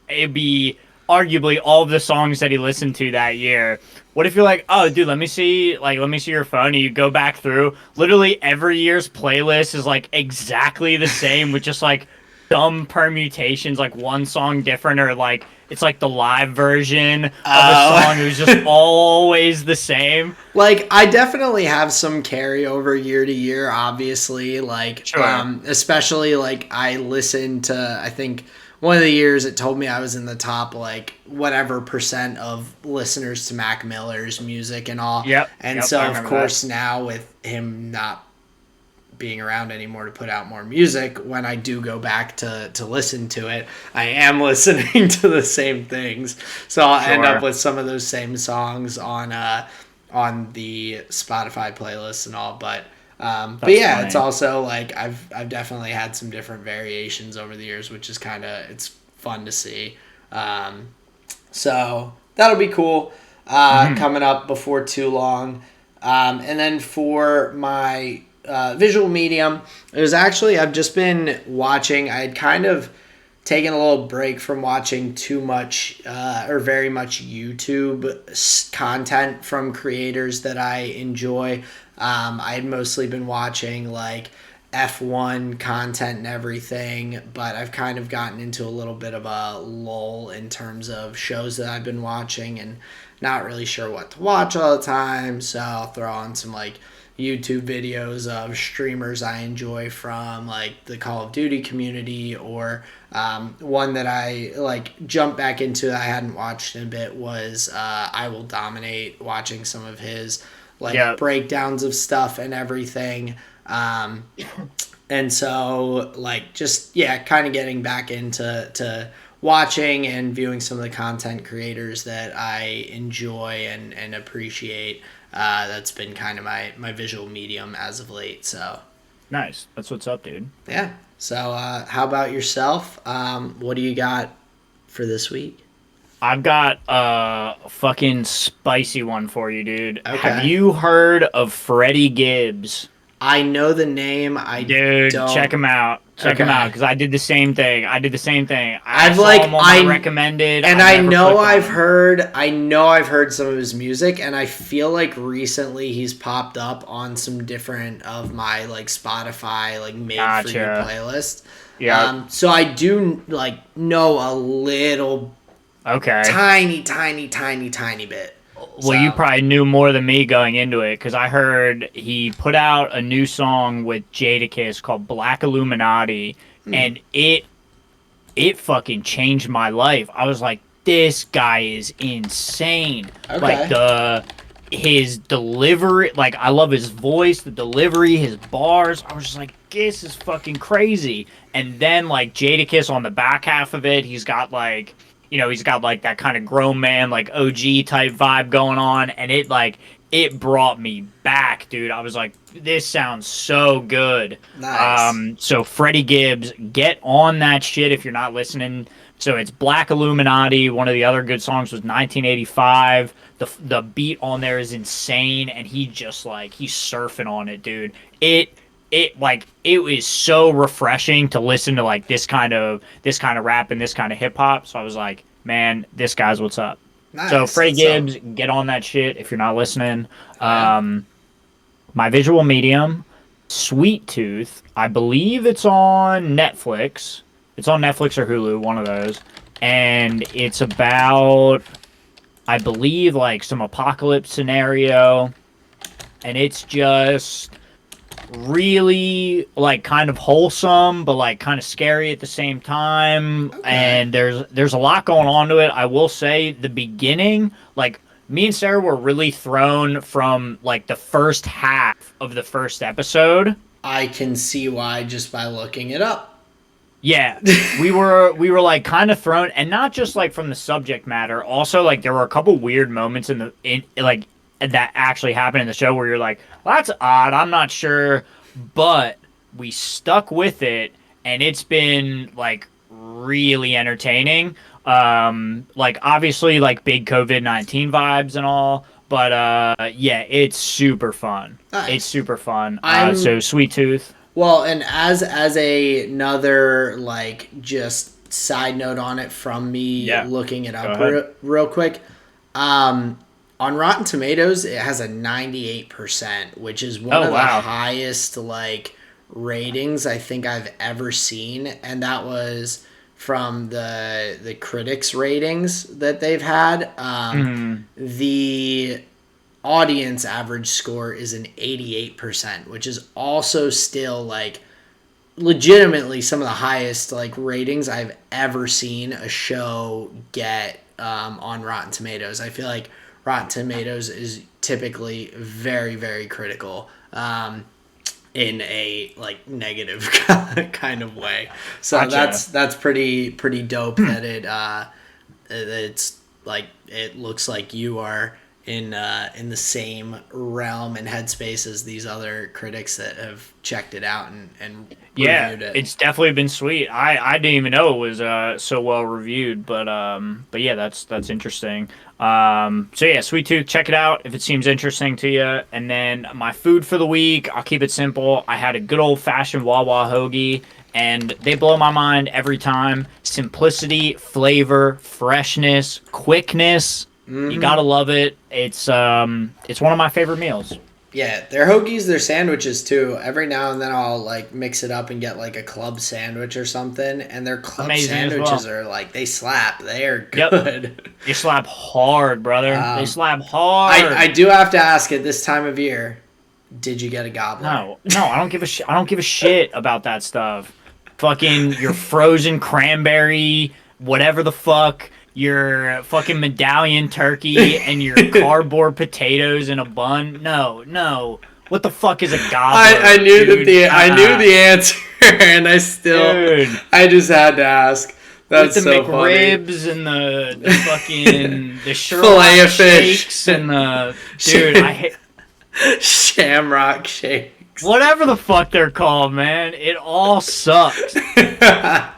it'd be arguably all of the songs that he listened to that year. What if you're like, oh, dude, let me see your phone. And you go back through. Literally every year's playlist is like exactly the same with just like dumb permutations, like one song different, or like it's like the live version of a song. It was just always the same. like I definitely have some carryover year to year, obviously, like Sure. especially like I listened to, I think one of the years it told me I was in the top like whatever percent of listeners to Mac Miller's music and all. Yep. And Yep. so I of remember that. course now with him not being around anymore to put out more music, when I do go back to listen to it, I am listening to the same things, so I'll end up Sure. with some of those same songs on the Spotify playlist and all. But That's yeah, it's funny. also like I've definitely had some different variations over the years, which is kind of, it's fun to see. um, so that'll be cool, Hmm. coming up before too long. And then for my visual medium, it was actually, I've just been watching. I had kind of taken a little break from watching too much or very much YouTube content from creators that I enjoy. I had mostly been watching like F1 content and everything, but I've kind of gotten into a little bit of a lull in terms of shows that I've been watching and not really sure what to watch all the time. So I'll throw on some like YouTube videos of streamers I enjoy from like the Call of Duty community, or one that I like jumped back into that I hadn't watched in a bit was I Will Dominate, watching some of his like Yeah. breakdowns of stuff and everything. And so like just yeah, kind of getting back into watching and viewing some of the content creators that I enjoy and appreciate. That's been kind of my visual medium as of late. So Nice. That's what's up, dude. yeah. So how about yourself? What do you got for this week? I've got a fucking spicy one for you, dude. Have Okay. you heard of Freddie Gibbs? I know the name. I Dude, check don't. him out. Check him out Okay. because I did the same thing. I did the same thing. I I've saw like him on my I recommended. and I I never know clicked on him. I've heard some of his music, and I feel like recently he's popped up on some different of my like Spotify like made for you Gotcha. playlist. Yeah. So I do like know a little Okay. tiny bit. Well, you So probably knew more than me going into it because I heard he put out a new song with Jadakiss called Black Illuminati, and it fucking changed my life. I was like, this guy is insane. Like okay. the his delivery, like I love his voice, the delivery, his bars. I was just like, this is fucking crazy. And then like Jadakiss on the back half of it, he's got like he's got like that kind of grown man, like OG type vibe going on, and it brought me back, dude. I was like, this sounds so good. Nice. So Freddie Gibbs, get on that shit if you're not listening. So it's Black Illuminati. One of the other good songs was 1985. The beat on there is insane, and he just like he's surfing on it, dude. It was so refreshing to listen to like this kind of rap and this kind of hip hop. So I was like, man, this guy's what's up. So Nice. Freddie That's so Gibbs, get on that shit if you're not listening. yeah. Um, my visual medium, Sweet Tooth. I believe it's on Netflix. It's on Netflix or Hulu, one of those. And it's about, I believe, like some apocalypse scenario. And it's just really like kind of wholesome but like kind of scary at the same time, Okay. and there's a lot going on to it. I will say the beginning, like me and Sarah were really thrown from like the first half of the first episode. I can see why just by looking it up. Yeah, we were like kind of thrown, and not just like from the subject matter. Also, like there were a couple weird moments in like that actually happened in the show where you're like, well, that's odd. I'm not sure, but we stuck with it, and it's been like really entertaining. Like obviously like big COVID-19 vibes and all, but yeah, it's super fun. Nice. It's super fun. I'm So Sweet Tooth. Well, and as another like just side note on it from me looking it up real quick, on Rotten Tomatoes it has a 98%, which is one of the highest like ratings I think I've ever seen, and that was from the critics ratings that they've had. The audience average score is an 88%, which is also still like legitimately some of the highest like ratings I've ever seen a show get on Rotten Tomatoes. I feel like Rotten Tomatoes is typically very, very critical in a like negative kind of way. So Gotcha. that's pretty dope that it's like it looks like you are in the same realm and headspace as these other critics that have checked it out and reviewed it. It's definitely been sweet. I didn't even know it was so well reviewed, but yeah, that's interesting. So yeah, Sweet Tooth, check it out if it seems interesting to you. And then my food for the week, I'll keep it simple. I had a good old fashioned Wawa hoagie, and they blow my mind every time. Simplicity, flavor, freshness, quickness. You gotta love it. It's one of my favorite meals. Yeah, their hoagies, their sandwiches too. Every now and then I'll like mix it up and get like a club sandwich or something, and their club sandwiches are like they slap. They are good. Yep. They slap hard, brother. They slap hard. I do have to ask at this time of year, did you get a gobbler? No, I don't give a shit. I don't give a shit about that stuff. Fucking your frozen cranberry, whatever the fuck. Your fucking medallion turkey and your cardboard potatoes in a bun. No. What the fuck is a gobbler? I knew the answer, and I just had to ask. That's with the so McRibs funny. And the fucking the Sherlock shakes and the dude. I hate Shamrock shakes. Whatever the fuck they're called, man. It all sucks.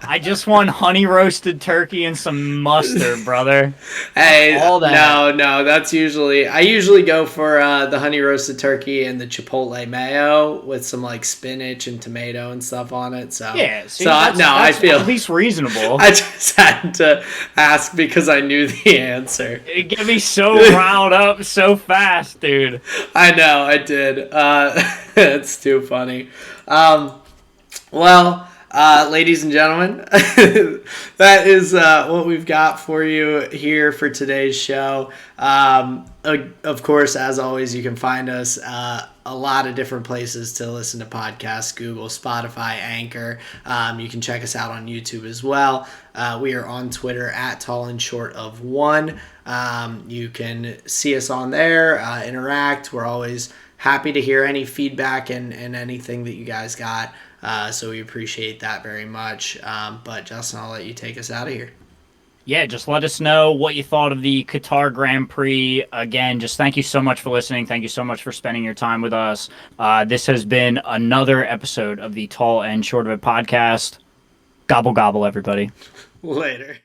I just want honey roasted turkey and some mustard, brother. Hey, all that. No, that's I usually go for the honey roasted turkey and the chipotle mayo with some like spinach and tomato and stuff on it. So yeah, see, I feel at least reasonable. I just had to ask because I knew the answer. It get me so riled up so fast, dude. I know, I did. It's too funny. Well, ladies and gentlemen, that is what we've got for you here for today's show. Of course, as always, you can find us a lot of different places to listen to podcasts: Google, Spotify, Anchor. You can check us out on YouTube as well. We are on Twitter at Tall and Short of One. You can see us on there, interact. We're always happy to hear any feedback and anything that you guys got. So we appreciate that very much. But Justin, I'll let you take us out of here. Yeah, just let us know what you thought of the Qatar Grand Prix. Again, just thank you so much for listening. Thank you so much for spending your time with us. This has been another episode of the Tall and Short of It podcast. Gobble, gobble, everybody. Later.